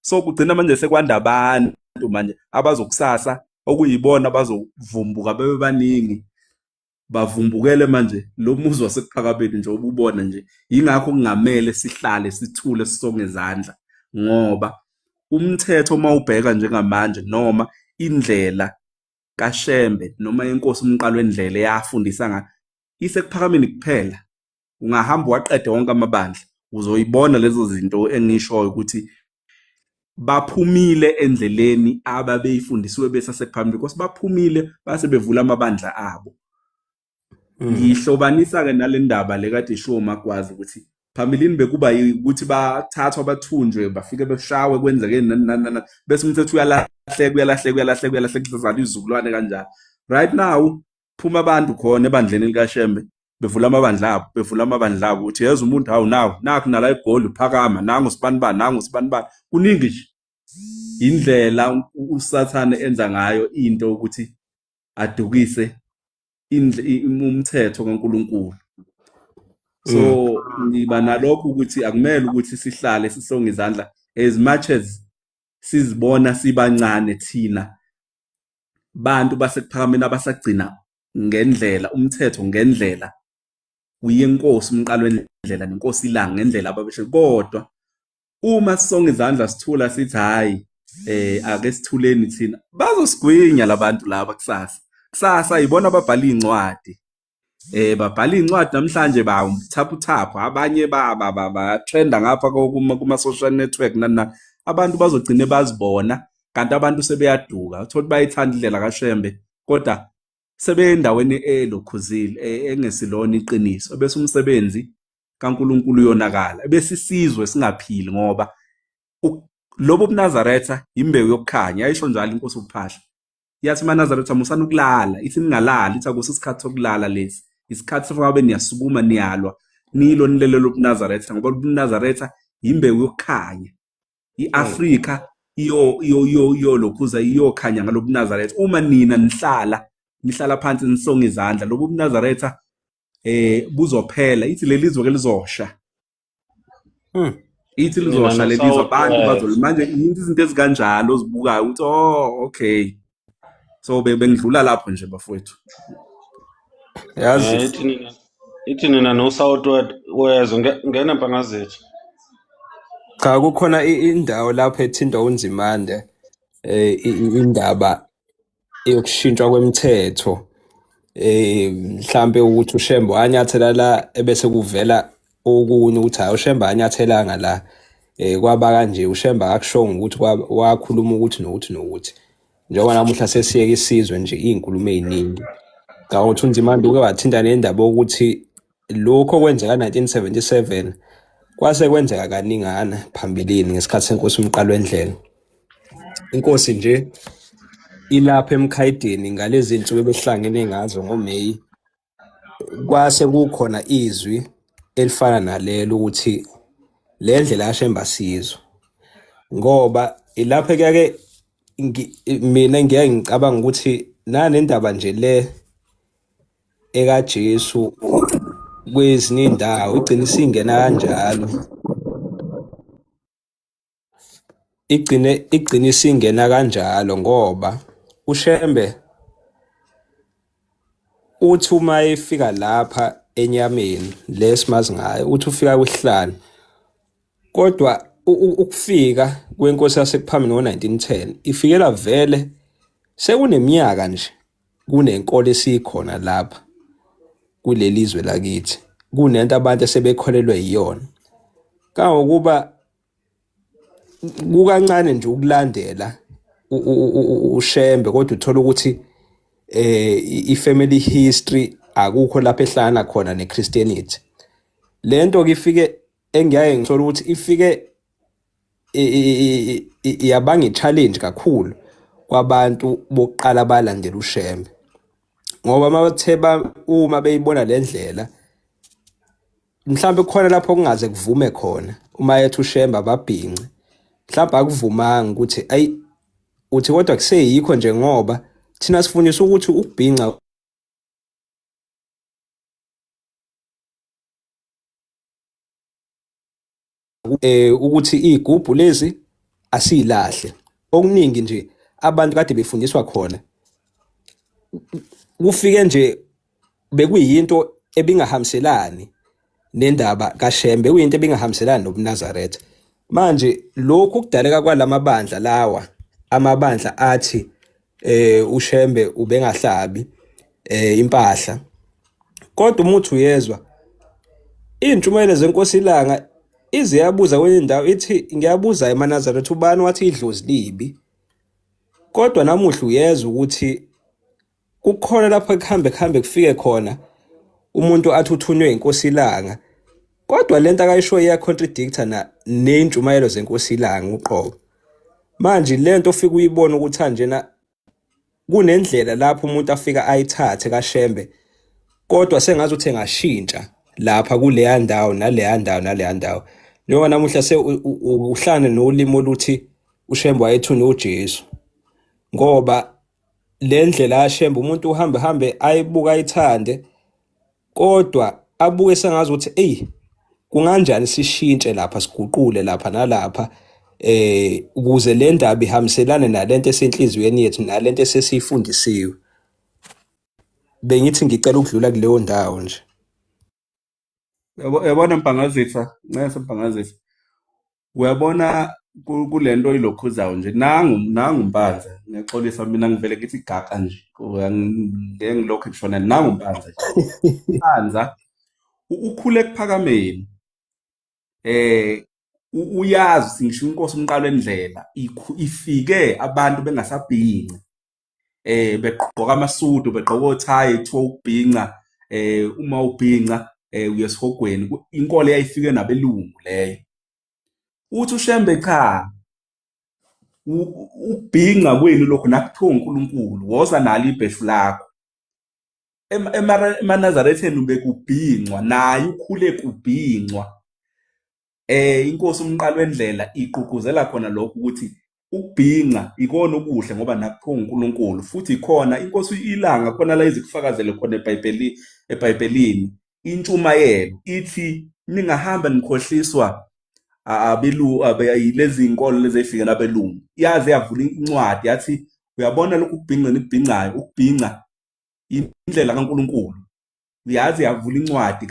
Speaker 3: So kugcina manje sekwanda abantu manje abazokusasa okuyibona bazovumbuka bebe baningi, bavumbukele manje lo muzi wasekuPhakameni nje ububona nje. Yingakho kungamele sihlale sithule sisonge izandla, ngoba umthetho uma ubheka njengamanje noma indlela kaShembe noma inkosi uMqalwendlela eyafundisa ngayo isekuPhakameni kuphela. Ungahamba waqede wonke amabandla uzoyibona lezo zinto engishoyo ukuthi baphumile endleleni ababeyifundisiwe besasekuphambili, because baphumile base bevula amabandla abo. Ngihlobanisa-ke nale ndaba le kade ishiwo uMagwazi ukuthi phambilini bekuba ukuthi bathathwa bathunjwe bafike beshawe kwenzeke bese umthetho uyalahleka kuzala izizukulwane kanjalo. Right now phuma abantu khona ebandleni likaShembe bevula amabandla abo ukuthi yeza umuntu hawu nakhu nala eGoli uphakama nangu sibanibani kuningi nje. Indlela usathane enza ngayo into ukuthi adukise umthetho kaNkulunkulu. So ngiba nalokho ukuthi akumele ukuthi sihlale sisonge izandla as much as sizibona sibancane thina bantu basekuPhakameni abasagcina ngendlela umthetho ngendlela uyenkosi uMqalwendlela nenkosi iLanga ngendlela ababesho. Kodwa uma sisonge izandla sithula sithi hayi ake sithuleni thina, bazosigwinya labantu laba kusasa yibona ababhala iy'ncwadi. Babhala iy'ncwadi namhlanje bawuthaphuthaphu, abanye batrenda ngapha kuma-social network abantu bazogcine bazibona, kanti abantu sebeyaduka uthole bayithanda indlela kaShembe kodwa sebeendaweni elokhuzile engesilona iqiniso, bese umsebenzi kaNkulunkulu uyonakala, bese isizwe singaphili ngoba lobo buNazaretha imbewu yokukhanya. Ayisho njalo inkosi uPhahla yathi amaNazaretha musana ukulala, ithi ningalali, ithi akusisikhathi sokulala lesi, isikhathi sokuba ngabe niyasukuma niyalwa nilo nilelo lobuNazaretha, ngoba ubuNazaretha imbewu yokukhanya. I-Afrika lokhuza iyokhanya ngalobuNazaretha. Uma nina nihlala phansi nisonge izandla, lobu buNazaretha buzophela. Ithi leli zwe ke lizosha, ithi lizosha leli zwe, abantu bazolo manje izinto ezikanjalo ozibukayo ukuthi okay. So bengidlula lapho nje bafowethu.
Speaker 6: Yazi
Speaker 1: ithi nina no-Southward wezwe ngena Mpangazethu.
Speaker 6: cha kukhona indawo lapho ethinta uNzimande indaba yokushintshwa kwemithetho mhlambe ukuthi uShembe wanyathela la ebese kuvela okunye ukuthi hayi uShembe anyathelanga la kwaba kanje. uShembe akakushongo ukuthi wakhuluma ukuthi nokuthi njengoba namuhla sesiyeke isizwe nje iy'nkulumo ey'ningi. Ngawuthi uNzimande uke wathinta nendaba yokuthi lokho okwenzeka 1977 kwase kwenzeka kaningana phambilini ngesikhathi senkosi uMqalwendlela. Inkosi nje ilapha eMkhaydeni ngalezi zinsuku ebehlangene ngazo ngoMeyi, kwase kukhona izwi elifana nalelo ukuthi le ndlela kaShembe asizwe, ngoba ilapha ke mina ngiyaye ngicabanga ukuthi nanendaba nje le ekaJesu kwezinye indawo igcina isingena kanjalo, igcina isingena kanjalo ngoba uShembe uthi uma efika lapha enyameni lesimazi ngayo uthi ufika kwihlanu, kodwa ukufika kwenkosi yaseKuphameni ngo-1910 ifikela vele sekuneminyaka nje kunenkolo esikhona lapha kuleli zwe lakithi, kunento abantu esebekholelwe yiyona. Kangokuba kukancane nje ukulandela uShembe, kodwa uthola ukuthi i-family history akukho lapho ehlangana khona ne-Christianity. Lento ke ifike engiyaye ngithola ukuthi ifike yabanga i-challenge kakhulu kwabantu bokuqala abalandela uShembe, ngoba uma beyibona le ndlela mhlawumbe khona lapho kungaze kuvume khona uma yethi uShembe ababhince, mhlawumbe akuvumanga ukuthi ayi uthi kodwa kuseyikho nje ngoba thina sifundisa ukuthi ukubhinca ukuthi igubhu lezi asilahle. Okuningi nje abantu kade befundiswa khona kufike nje bekuyinto ebingahambiselani nendaba kaShembe, kuyinto ebingahambiselani nobuNazaretha. Manje lokhu kudaleka kwalamabandla lawa, amabandla athi uShembe ubengahlabi impahla, kodwa umuthi uyezwa intshumayelo zenkosi ilanga ize yabuza kwenye indawo ithi ngiyabuza eManazaretha ubani wathi idlozi libi, kodwa namuhla uyezwa ukuthi kukhona lapho kuhambe kufike khona umuntu athi uthunywe inkosi ilanga, kodwa lento akayishoyo iya-contradicta ney'ntshumayelo zenkosi ilanga uqobo. Manje lento ufike uyibone ukuthi anjena kunendlela lapho umuntu afika ayithathe kaShembe, kodwa sengazuthi engashintsha lapha kuleya ndawo naleya ndawo naleya ndawo. Njengoba namuhla uhlane nolimi oluthi uShembe wayethunywe uJesu, ngoba le ndlela kaShembe umuntu uhambe ayibuka ayithande, kodwa abuke sengazuthi eyi kunganjani sishintshe lapha siguqule lapha nalapha ukuze le ndaba ihambiselane nalento esenhliziyweni yethu nalento esesiyifundisiwe. Bengithi ngicela ukudlula kuleyo ndawo nje.
Speaker 3: Uyabona Mpangazitha, Mpangazitha, uyabona kule nto ilokhuzayo nje, nangu Mpanza, ngiyaxolisa mina ngivele ngithi gaga nje, ngilokhu ngishona nangu Mpanza nje. Mpanza ukhule eKuphakameni, uyazi ngisho inkosi uMnqalo Endlela ifike abantu bengasabhinci, begqoka amasudu, begqoka othayi, kuthiwa ukubhinca, uma ubhinca uye esihogweni, inkolo eyayifike nabelungu leyo. Uthi uShembe cha, ukubhinca kwenu lokhu nakuthiwa uNkulunkulu, woza nalo ibheshu lakho. EmaNazaretheni bekubhincwa, naye ukhule kubhincwa. Inkosi uMnqalo Endlela igqugquzela khona lokho ukuthi ukubhinca ikona okuhle ngoba nakuthiwa uNkulunkulu, futhi ikhona inkosi ilanga khona la izikufakazele khona eBhayibhelini intshumayelo ithi ningahamba nikhohliswa lezi inkolo lezi ey'fike nabelungu. Yaze yavula incwadi yathi uyabona lokhu ukubhinca nikubhincayo, ukubhinca indlela kaNkulunkulu. Yaze yavula incwadi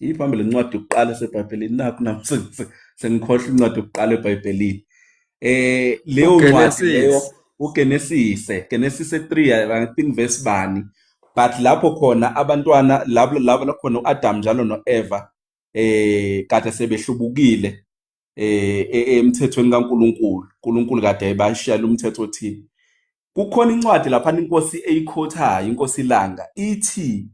Speaker 3: yiphi le ncwadi yokuqala eseBhayibhelini, nakhu nami sengikhohlwa incwadi yokuqala eBhayibhelini. Leyo ncwadi leyo uGenesis 3 I think verse bani, but lapho khona abantwana labo khona uAdam njalo noEva kade sebehlubukile emthethweni kaNkulunkulu. uNkulunkulu kade bayishiyela umthetho othile. Kukhona incwadi lapha inkosi eyikhothayo, inkosi ilanga ithi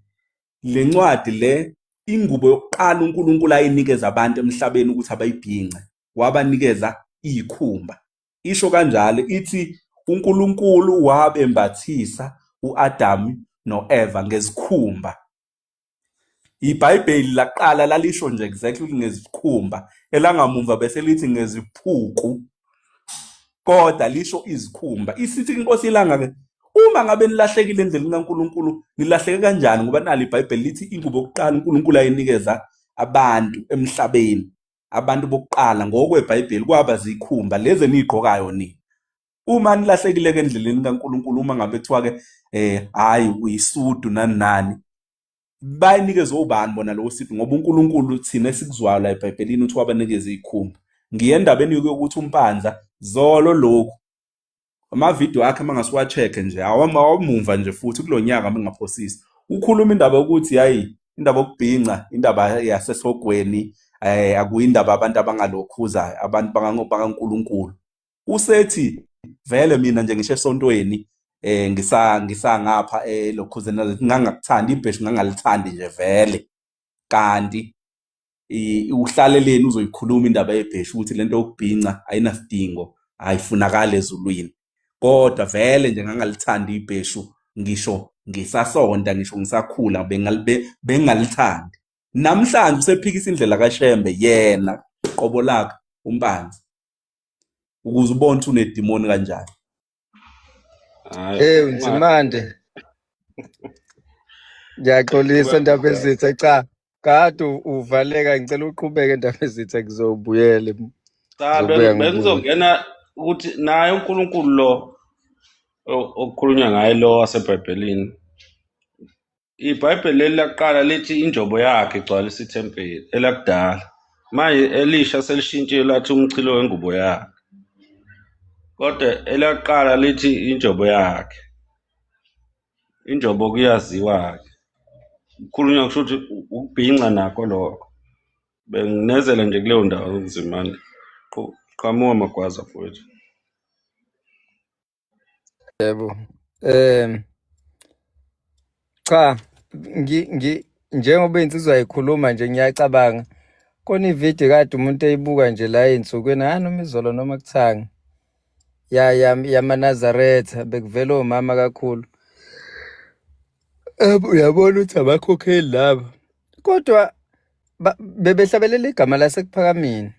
Speaker 3: le ncwadi le ingubo yokuqala uNkulunkulu ayinikeza abantu emhlabeni ukuthi abayibhinqe, wabanikeza ikhumba. Isho kanjalo ithi uNkulunkulu wabembathisa u-Adamu no-Eva ngezikhumba. IBhayibheli laqala lalisho nje exactly ngezikhumba, elangamuva bese lithi ngeziphuku, kodwa lisho izikhumba. Isithi inkosi ilanga-ke, uma ngabe nilahlekile endleleni kaNkulunkulu, nilahleke kanjani? Ngoba nalo iBhayibheli lithi ingubo yokuqala uNkulunkulu ayinikeza abantu emhlabeni, abantu bokuqala ngokweBhayibheli kwaba zikhumba lezi eniy'gqokayo nina. Uma nilahlekile-ke endleleni kaNkulunkulu, uma ngabe kuthiwa-ke hhayi uyisudu nani nani, bayinikezwe ubani bona lowo siqu? Ngoba uNkulunkulu thina esikuzwayo la eBhayibhelini uthi wabanikeza iy'khumba. Ngiye endabeni yokuthi uMpanza zolo lokhu amavidiyo akhe mangasiwa-check-e nje awamumva nje futhi kulo nyaka mengaphosisi ukhuluma indaba yokuthi hayi indaba yokubhinca, indaba yasesogweni, akuyindaba abantu abangalokhuza abantu bakaNkulunkulu. Usethi vele mina nje ngisho esontweni ngisangapha lokhuzeni ngangakuthandi ibheshu, ngangalithandi nje vele, kanti uhlaleleni uzoyikhuluma indaba yebheshu ukuthi lento yokubhinca ayinasidingo, ayifunakali ezulwini, kodwa vele nje ngangalithandi ibheshu, ngisho ngisasonta, ngisho ngisakhula bengalithandi. Namhlanje usephikisa indlela kaShembe yena qobo lakhe uMpanzi, ukuze ubone ukuthi unedimoni kanjani.
Speaker 1: Hayi,
Speaker 2: Nzimande, ngiyaxolisa ndaba ezithe cha, kade uvaleka, ngicela uqhubeke ndaba ezithe ngizobuyela
Speaker 1: cha
Speaker 2: ngizobuya ngibuye.
Speaker 1: bengizongena ukuthi naye uNkulunkulu lo okukhulunywa ngaye lo waseBhayibhelini, iBhayibheli leli laqala lithi injobo yakhe igcwalisa ithempeli elakudala, manje Elisha selishintshile lathi umchilo wengubo yakhe, kodwa elaqala lithi injobo yakhe. Injobo kuyaziwa-ke, kukhulunywa kusho ukuthi ukubhinca nakho lokho. Benginezela nje kuleyo ndawo Nzimande. Qhamuka Magwaza mfowethu.
Speaker 2: Yebo. Cha, njengoba insizwa ayikhuluma nje ngiyacabanga khona ividiyo kade umuntu eyibuka nje la ey'nsukwini noma izolo noma kuthanga yamaNazaretha, bekuvela omama kakhulu. Uyabona ukuthi abakhokheli laba, kodwa bebehlabelela igama laseKuphakameni.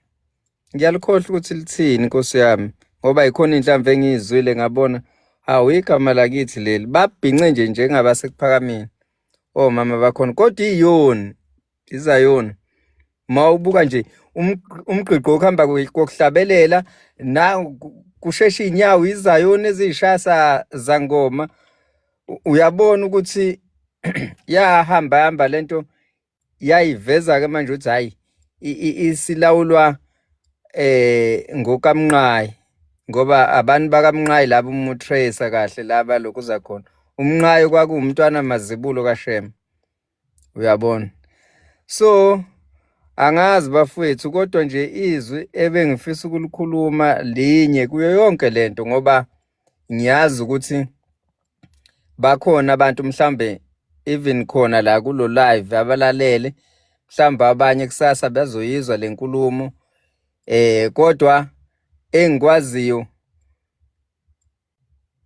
Speaker 2: Ngiyalikhohlwa ukuthi lithini Nkosi yami, ngoba ikhona inhlamvu engiyizwile ngabona hawu igama lakithi leli, babhince nje njengabaseKuphakameni omama bakhona, kodwa iyona izayona. Ma ubuka nje umgqiqo okuhamba kokuhlabelela na kushesha iy'nyawo izayona eziyishaya zangoma, uyabona ukuthi yahamba lento yayiveza-ke manje ukuthi hhayi isilawulwa ngokaMnqayi, ngoba abantu bakaMnqayi laba umutresa kahle laba lokhuza khona. UMnqayi kwakuwumntwana mazibulo kaShema, uyabona. So angazi bafowethu, kodwa nje izwi ebengifisa ukulikhuluma linye kuyo yonke lento, ngoba ngiyazi ukuthi bakhona abantu mhlambe even khona la kulo live abalalele, mhlawumbe abanye kusasa bazoyizwa le nkulumo, kodwa engikwaziyo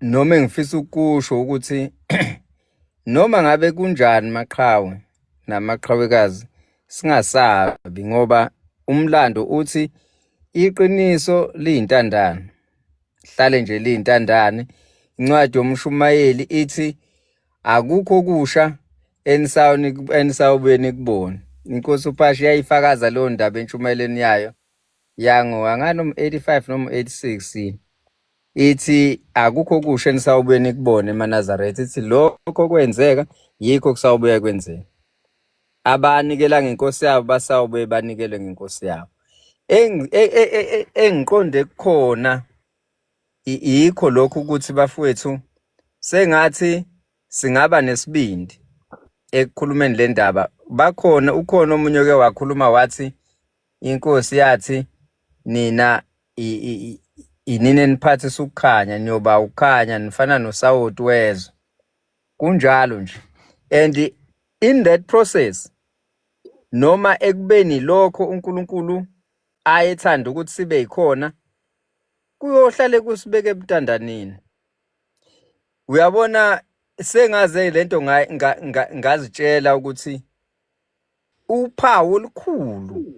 Speaker 2: noma engifisa ukusho ukuthi noma ngabe kunjani maqhawe namaqhawekazi singasabi, ngoba umlando uthi iqiniso liyintandane, hlale nje liyintandane. Incwadi yoMshumayeli ithi akukho kusha enisawubeni kubone. Inkosi uPhashi yayifakaza leyo ndaba entshumayeleni yayo angano 85 noma 86, ithi akukho kusha enisawubeni kubone emaNazaretha, ithi lokho kwenzeka yikho kusawubuya kwenzeka. Abanikela ngenkosi yabo basawubuye banikele ngenkosi yabo. Engiqonde kukhona yikho lokhu ukuthi bafowethu sengathi singaba nesibindi ekukhulumeni le ndaba. Ukhona omunye oke wakhuluma wathi inkosi yathi nina inini eniphathisa ukukhanya, niyoba ukukhanya, nifana nosawoti wezwe. Kunjalo nje. And in that process, noma ekubeni lokho uNkulunkulu ayethanda ukuthi sibe yikhona, kuyohlale kusibeke ebutandaneni. Uyabona sengaze lento ngazitshela ukuthi uphawu olukhulu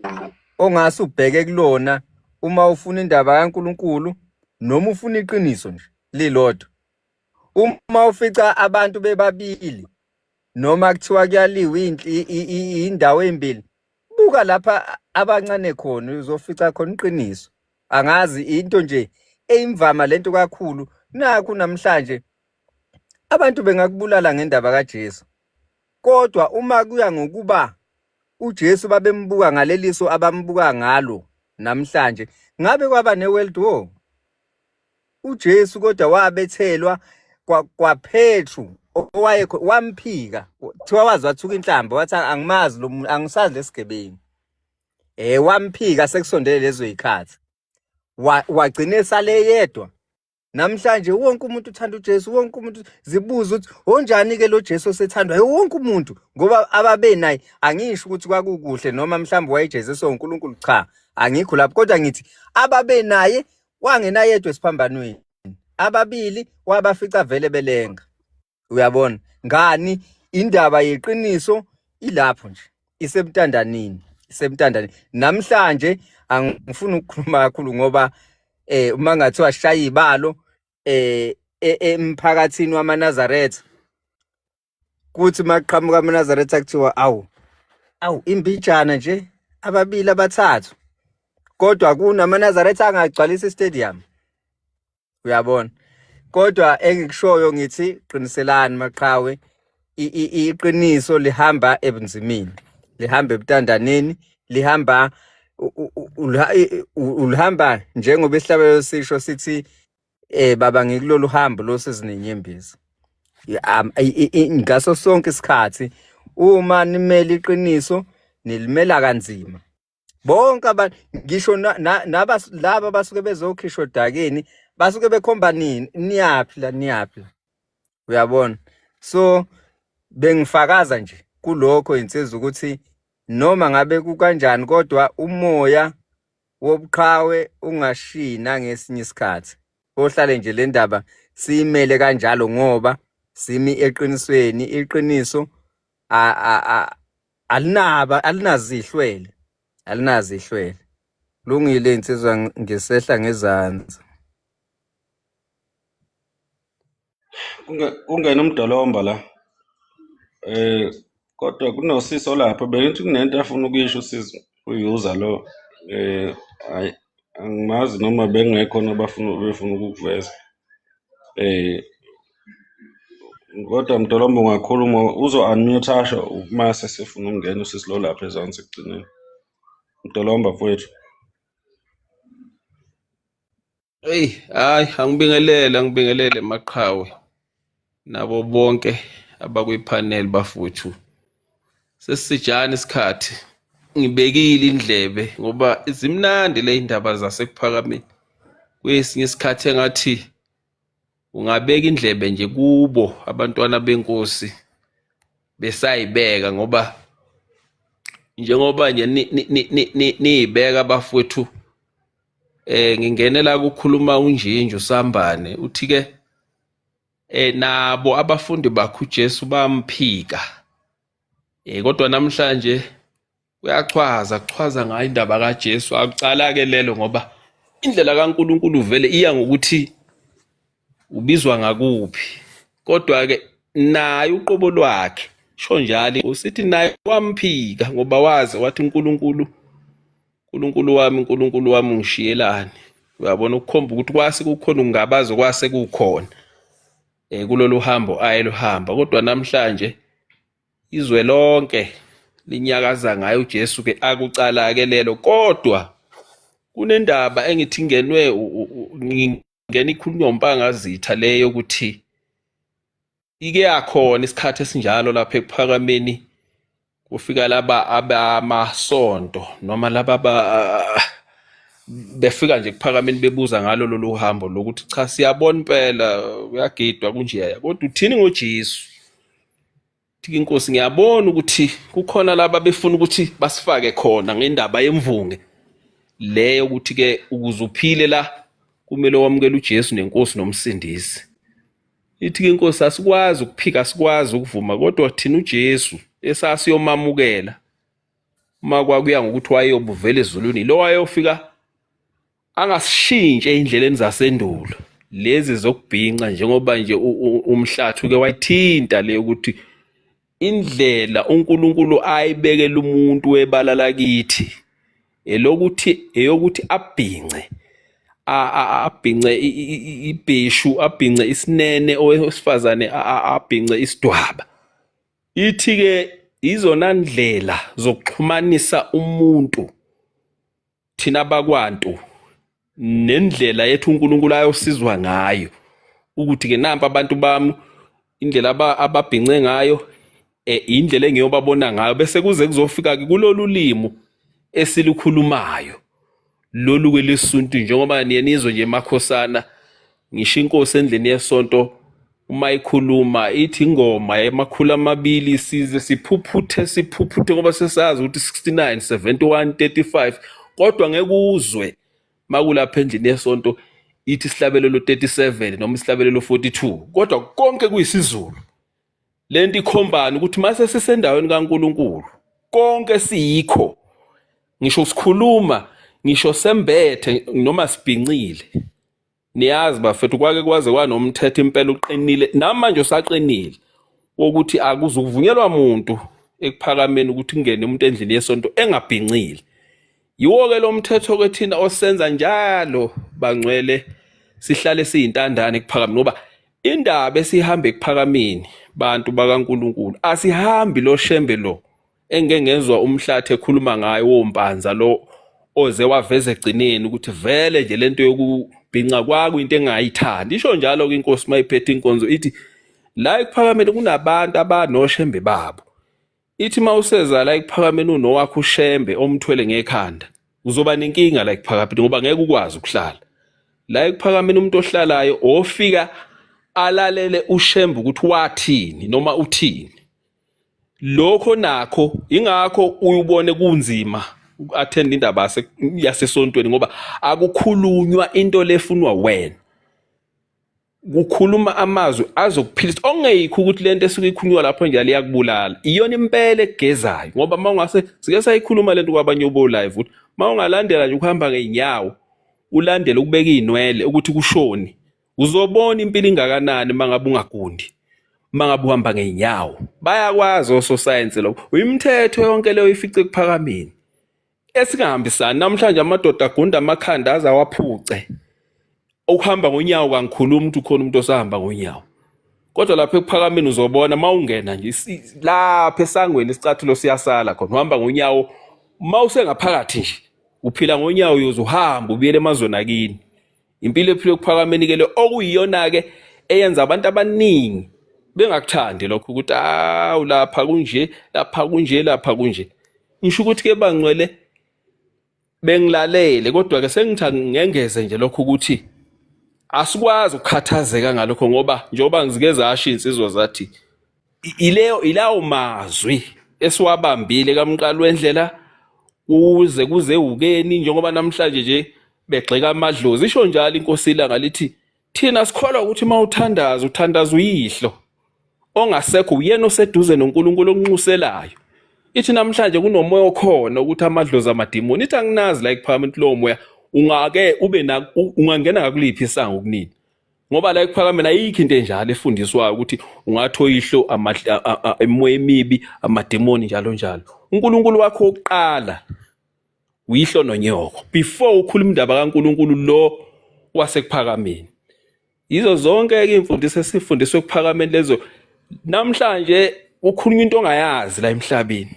Speaker 2: ongase ubheke kulona uma ufuna indaba kaNkuluNkulu noma ufuna iqiniso nje lilodwa. Uma ufica abantu bebabili noma kuthiwa kuyaliwa indawo ezimbili, buka lapha abancane khona uzofica khona iqiniso. Angazi into nje eyimvama lento kakhulu. Nakho namhlanje abantu bengakubulala ngendaba kaJesu, kodwa uma kuya ngokuba uJesu babembuka ngaleliso abambuka ngalo namhlanje, ngabe kwaba ne-world war. uJesu kodwa wabethelwa kwaPetru wamphika, kuthiwa wazi wathuka inhlamba wathi angimazi lo muntu, angisazi lesigebengu. Wamphika sekusondele lezo zikhathi, wagcina esale yedwa. Namhlanje wonke umuntu uthanda uJesu, wonke umuntu zibuza ukuthi onjani ke lo Jesu osethandwa wonke umuntu, ngoba ababe naye. Angisho ukuthi kwakukuhle noma mhlawumbe wayeJesu uNkulunkulu, cha, angikho lapho, kodwa ngithi ababe naye wangena yedwa esiphambanweni, ababili wabafica vele belenga. Uyabona ngani? Indaba yeqiniso ilapho nje, isemtandanini. Namhlanje angifuni ukukhuluma kakhulu ngoba uma ngathiwa shaya ibalo emphakathini wamaNazaretha, kuthi maqhamuka amaNazaretha kuthiwa awu imbijana nje ababili abathathu, kodwa kunamaNazaretha angagcwalisa istadium. Uyabona, kodwa engikushoyo ngithi qiniselani maqhawe, iqiniso lihamba ebunzimini, lihamba ebutandaneni, lihamba ulihamba njengoba isihlabelelo sisho sithi baba ngikulolu hambo losizinenyembezi. Ngaso sonke isikhathi uma nimele iqiniso nilimela kanzima. Bonke abantu ngisho laba basuke bezokhishwa odakeni basuke bekhomba niyaphi. Uyabona, so bengifakaza nje kulokho insizwa ukuthi noma ngabe kukanjani kodwa umoya wobuqhawe ungashina ngesinye isikhathi. Ohlale nje le ndaba siyimele kanjalo ngoba simi eqinisweni. Iqiniso alinazihlwele. Lungile insizwa, ngisehla ngezansi.
Speaker 1: Kungena umdolomba la, kodwa kunosiso lapho. Bengithi kunento afuna ukuyisho usizo uyuza lo, hayi angimazi noma bengekho befuna ukukuveza. Kodwa mdolomba ungakhuluma, uzo-unmute asho uma sesifuna ukungena usisi lo lapha ezansi ekugcineni. Mdolomba mfowethu.
Speaker 7: Hayi, angibingelele maqhawe nabo bonke abakwi-panel bafuthu. Sesijana isikhathi, ngibekile indlebe ngoba izimnandi le indaba zasekuphakameni. Kwesinye isikhathi engathi ungabeka indlebe nje kubo abantwana benkosi besayibeka, ngoba njengoba nje niyibeka bafowethu. Ngingenela ukukhuluma uNjinji uSambane uthi ke nabo abafundi bakhe uJesu bamphika, kodwa namhlanje kuchwaza ngayo indaba kaJesu. Akucala ke lelo ngoba indlela kaNkuluNkulu vele iya ngokuthi ubizwa ngakuphi, kodwa ke naye uqobo lwakhe sho njalo usithi naye wamphika ngoba wazi wathi uNkulunkulu wami ungishiyelani. Uyabona, ukukhomba ukuthi kwase kukhona ungabazi kwase kukhona kulolu hambo ayeluhamba. Kodwa namhlanje izwe lonke linyakaza ngaye uJesu ke akucala ke lelo. Kodwa kunendaba engithi ngena ikhulunywa umpangazitha leyo ukuthi ike yakhona isikhathi esinjalo lapha ekuphakameni kufika laba abamasonto noma laba befika nje kuphakameni bebuza ngalo lolu hambo lokuthi cha siyabona impela uyagidwa kunjeya, kodwa uthini ngoJesu?Thi inkosi ngiyabona ukuthi kukhona laba befuna ukuthi basifake khona ngendaba yemvunge leyo ukuthi ke ukuze uphile la kumele wamukele uJesu nenkosi nomsindisi. ithi-ke inkosi asikwazi ukuphika, asikwazi ukuvuma, kodwa thina uJesu esasiyomamukela uma kwakuya ngokuthi wayeyobuvela ezulwini, lo wayofika angasishintshe ey'ndleleni zasendulo lezi zokubhinca, njengoba nje umhlathu ke wayithinta le ukuthi indlela uNkulunkulu ayibekela umuntu webala lakithi eyokuthi abhince, abhince ibheshu, abhince isinene, owesifazane abhince isidwaba. Ithi-ke izona ndlela zokuxhumanisa umuntu thina bakwantu nendlela yethu uNkulunkulu ayosizwa ngayo, ukuthi-ke nampa abantu bami indlela ababhince ngayo indlela engiyobabona ngayo, bese kuze kuzofika-ke kulolu limo esilukhulumayo lolu kwelesuntu, njengoba niyenizo nje emakhosana ngisho inkosi endleni yesonto uma ikhuluma ithi ingoma yamakhulu amabili size siphuphuthe ngoba sesazi ukuthi 69 71 35, kodwa ngeke uzwe makulapha endlini yesonto ithi isihlabelelo 37 noma isihlabelelo 42, kodwa konke kuyisizulu. Lento ikhombana ukuthi mase sisendaweni kaNkulunkulu konke siyikho, ngisho sikhuluma, ngisho sembethe noma sibhincile. Niyazi bafethu kwake kwaze kwanomthetho impela uqinile, namanje usaqinile, wokuthi akuzukuvunyelwa umuntu ekuphakameni ukuthi kungene umuntu endlini yesonto engabhincile. Yiwo-ke lo mthetho ke thina osenza njalo bangcwele sihlale siyintandane ekuphakameni, ngoba indaba esihamba ekuphakameni bantu bakaNkulunkulu asihambi lo shembe lo engengezwa umhlathe ekhuluma ngayo wompanza lo oze waveza egcineni ukuthi vele nje lento yokubhinca kwakho into engayithandi. Isho njalo ke inkosi mayiphethe inkonzo ithi la ekuphakameni kunabantu abanoshembe babo. Ithi mawuseza la ekuphakameni unowakho ushembe omthwele ngekhanda, uzoba nenkinga la ekuphakameni ngoba ngeke ukwazi ukuhlala. La ekuphakameni umuntu ohlalayo ofika alalele ushembe ukuthi wathini noma uthini. Lokho nakho ingakho uyubone kunzima uku-attend indaba yasesontweni, ngoba akukhulunywa into lefunwa wena, kukhuluma amazwi azokuphilisa, ongekho ukuthi lento esuke ikhulunywa lapho njalo iyakubulala. Iyona impela egezayo, ngoba mawungase sike sayikhuluma lento kwabanye ubo live ukuthi mawungalandela nje ukuhamba ngeenyawo ulandele ukubeka inwele ukuthi kushoni, uzobona impilo ingakanani mangabe ungagundi, mangabe uhamba ngeenyawo. Bayakwazi ososcience lokho, uyimithetho yonke leyo ifice ekuphakameni esingahambisani. Namhlanje amadoda agunda amakhanda aza waphuce, ukuhamba ngonyawo kangikhuluma ukuthi ukhona umuntu osahamba ngonyawo, kodwa lapha ekuphakameni uzobona mawungena nje lapha esangweni isicathulo siyasala khona, uhamba ngonyawo. Mawusengaphakathi nje uphila ngonyawo, uyoze uhamba ubuyele emazweni akini. Impilo ephile ekuphakameni ke le okuyiyona-ke eyenza abantu abaningi bengakuthandi lokho ukuthi lapha kunje, lapha kunje, lapha kunje. Ngisho ukuthi-ke bangcwele bengilalele, kodwa-ke sengithi ngengeze nje lokho ukuthi asikwazi ukukhathazeka ngalokho, ngoba njengoba ngizike zasho insizwa zathi ilawo mazwi esiwabambile kamqalo wendlela kuze ukeni, njengoba namhlanje nje begxeka amadlozi. Isho njalo inkosi ilanga lithi thina sikholwa ukuthi mawuthandaza uthandaza uyihlo ongasekho, uyena oseduze noNkulunkulu onxuselayo. Ithi namhlanje kunomoya okhona ukuthi amadlozi amadimoni. Ithi anginazi la ekuphakameni lo moya ungake ube ungangena ngakuliphi isango kunini, ngoba la ekuphakameni ayikho into enjalo efundiswayo ukuthi ungathoyihlo emoya emibi, amadimoni njalo njalo. uNkulunkulu wakho oqala uyihlo nonyoko before ukhuluma indaba kaNkulunkulu lo wasekuphakameni. Izo zonke-ke imfundiso esifundiswe ekuphakameni lezo, namhlanje ukhulunywa into ongayazi la emhlabeni.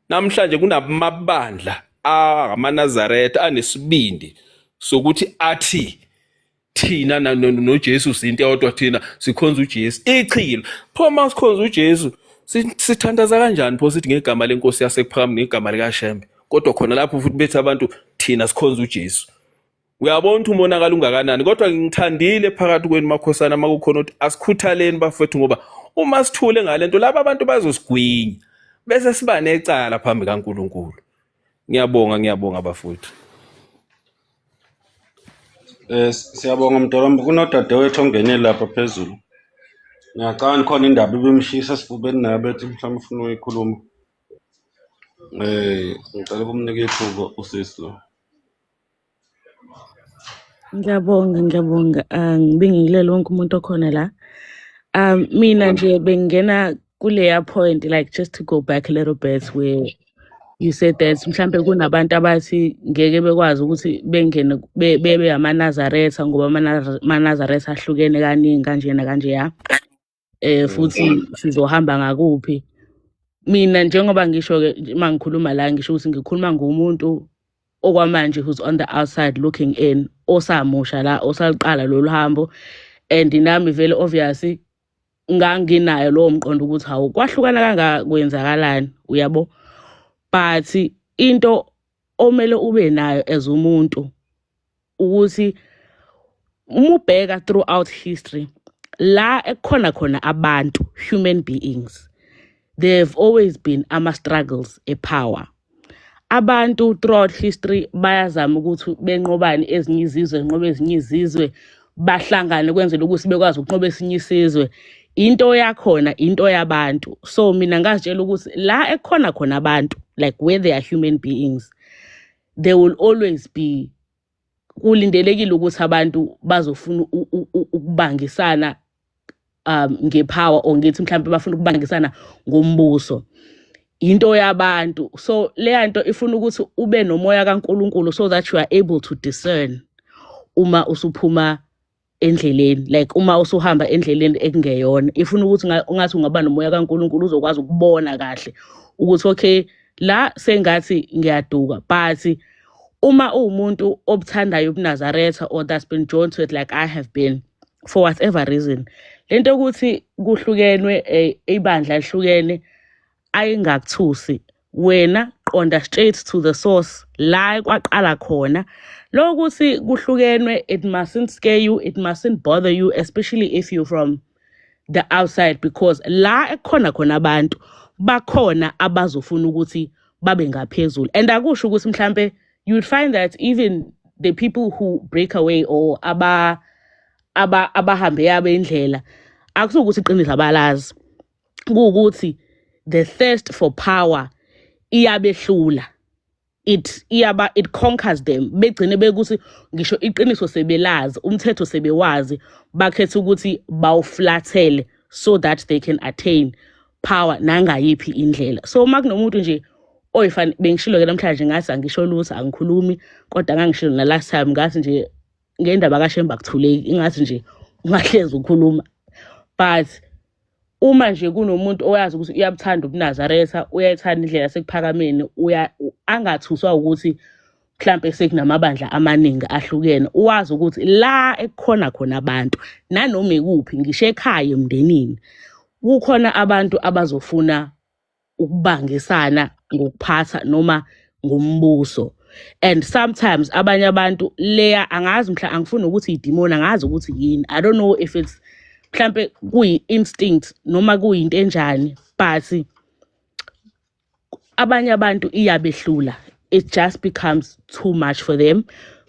Speaker 7: Namhlanje kunamabandla amaNazaretha anesibindi sokuthi athi thina noJesu sinto yodwa, thina sikhonza uJesu. Ichilo pho uma sikhonza uJesu sithandaza kanjani pho sithi ngegama lenkosi yasekuphakameni, ngegama likaShembe, kodwa khona lapho futhi bethi abantu thina sikhonza uJesu. Uyabona ukuthi umonakala ungakanani, kodwa ngithandile phakathi kwenu makhosana makukhona ukuthi asikhuthaleni bafethu, ngoba uma sithule ngalento laba abantu bazosigwinya bese siba necala phambi kaNkulunkulu. Ngiyabonga bafuthu.
Speaker 1: Siyabonga Mdolomba, kunodadewethu ongene lapha phezulu Ngiyacabanga khona indaba ibimshisa esifubeni naye bethi mhlawumbe ufuna ukuyikhuluma. Ngicela ukumnika ithuba usisi lo.
Speaker 8: Ngiyabonga. Ngibingelele wonke umuntu okhona la. Mina nje bengena kuleya point, like, just to go back a little bit where you said that mhlambe kunabantu abathi ngeke bekwazi ukuthi bengene bebe amanazaretha ngoba amanazaretha ahlukene kaningi kanjena kanjeya. Futhi sizohamba ngakuphi. Mina njengoba ngisho ke mangikhuluma la ngisho ukuthi ngikhuluma ngumuntu okwamanje who's on the outside looking in, osamusha la, osaliqala lolu hambo, and nami vele obviously nganginayo lowo mqondo ukuthi hawu kwahlukana kangakwenzakalani, uyabo. But into omele ube nayo as umuntu ukuthi umubheka throughout history la ekhona khona abantu, human beings, they've always been struggles power. Abantu throughout history bayazama ukuthi benqobani ezinye izizwe, nqobe ezinye izizwe, bahlangane kwenzela ukuthi bekwazi ukunqoba esinye isizwe. Into yakhona into yabantu. So mina ngazitshela ukuthi la ekhona khona abantu, like where they are human beings, there will always be, kulindelekile ukuthi abantu bazofuna ukubangisana ngepower, or ngithi mhlawumbe bafuna ukubangisana ngombuso. Into yabantu. So le nto ifuna ukuthi ube nomoya kaNkulunkulu so that you are able to discern uma usuphuma endleleni, like uma usuhamba endleleni ekungeyona. Ifuna ukuthi ungathi ungaba nomoya kaNkulunkulu uzokwazi ukubona kahle ukuthi okay la sengathi ngiyaduka, but uma umuntu obuthandayo ubuNazaretha, or that's been drawn to it like I have been for whatever reason, lento ukuthi kuhlukenwe ibandla lihlukene ayingakuthusi. Wena qonda straight to the source la kwaqala khona. Lokuthi kuhlukenwe, it mustn't scare you, it mustn't bother you, especially if you're from the outside, because la ekhona khona abantu bakhona abazofuna ukuthi babe ngaphezulu. And akusho ukuthi mhlambe you would find that even the people who break away or abahambe yabe indlela akusukuthi iqiniso abalazi, kuukuthi the thirst for power iyabehlula. It conquers them. Begcine bekuthi ngisho iqiniso sebelazi, umthetho sebewazi, bakhetha ukuthi bawuflathele so that they can attain power nangayiphi indlela. So makunomuntu nje oyifana, bengishilo ke namhlanje ngathi angisho lutho, angikhulumi, kodwa ngangishilo na last time ngathi nje ngendaba kaShemba kuthuleki, ingathi nje ungahlezi ukhuluma. But uma nje kunomuntu oyazi ukuthi uyabuthanda ubuNazaretha, uyayithanda indlela sekuphakameni, angathuswa ukuthi mhlambe sekunamabandla amaningi ahlukene, uwazi ukuthi la ekhona khona abantu, nanoma ekuphi, ngisho ekhaya emndenini, kukhona abantu abazofuna ukubangisana ngokuphatha noma ngombuso. And sometimes abanye abantu leya angazi mhla angifuni ukuthi idemon, angazi ukuthi yini, I don't know if it's mhlambe kuyi-instinct noma kuyinto enjani, but abanye abantu iyabehlula. It just becomes too much for them.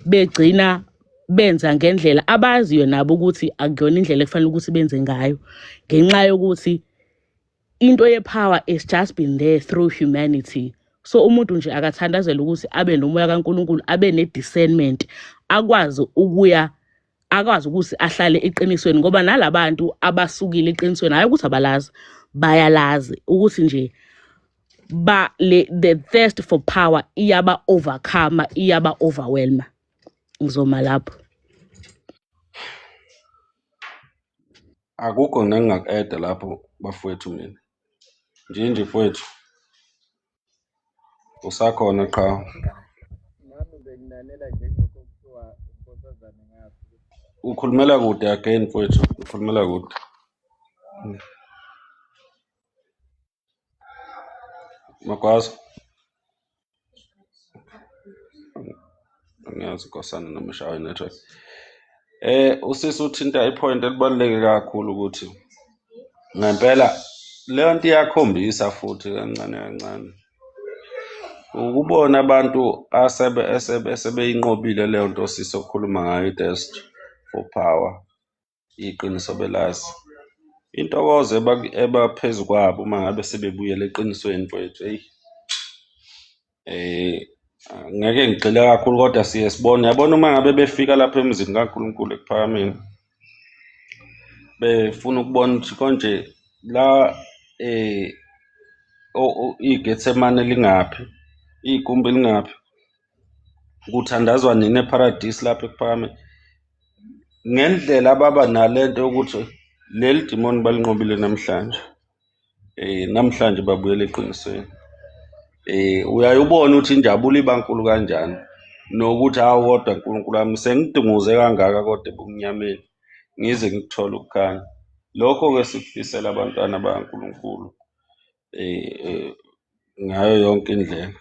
Speaker 8: Begcina benza ngendlela abaziyo nabo ukuthi akuyona indlela ekufanele ukuthi benze ngayo, ngenxa yokuthi into yepower is just been there through humanity. So umuntu nje akathandazela ukuthi abe nomoya kaNkulunkulu, abe ne-discernment, akwazi ukuthi ahlale eqinisweni, ngoba nalabantu abasukile eqinisweni hayi ukuthi abalazi, bayalazi ukuthi nje the thirst for power iyaba overcome, iyaba overwhelm. Ngizoma lapho.
Speaker 1: Akukho nengingaku-eda lapho bafowethu mina. Nje mfowethu. Usakhona qha.
Speaker 2: Nami benginanela nje ngokuthiwa unkosazana ngathi.
Speaker 1: Ukhulumela kude again mfowethu, ukhulumela kude. Makwazi. Ngiyazi nkosana nomshawe network. Usisi uthinta ipoint elibaluleke kakhulu ukuthi ngempela le nto iyakhombisa futhi kancane. Ukubona abantu asebeyinqobile leyo nto sisokhuluma ngayo, i-thirst for power, iqiniso belazi. intokozo ebaphezu kwabo uma ngabe sebebuyela eqinisweni mfowethu, eyi, ngeke ngigxile kakhulu kodwa siye sibone. Yabona uma ngabe befika lapha emzini kaNkulunkulu ekuphakameni, befuna ukubona ukuthi konje la iGetsemane lingaphi, igumbi lingaphi, kuthandazwa nini eparadisi lapha ekuphakameni, ngendlela ababa nalento yokuthi leli dimoni balinqobile namhlanje, namhlanje babuyela eqinisweni. Uyaye ubone ukuthi injabulo iba nkulu kanjani, nokuthi hawu kodwa nkulunkulu wami sengidunguze kangaka kodwa ebumnyameni ngize ngikuthole ukukhanya. Lokho-ke sikufisela abantwana bakaNkulunkulu ngayo yonke indlela.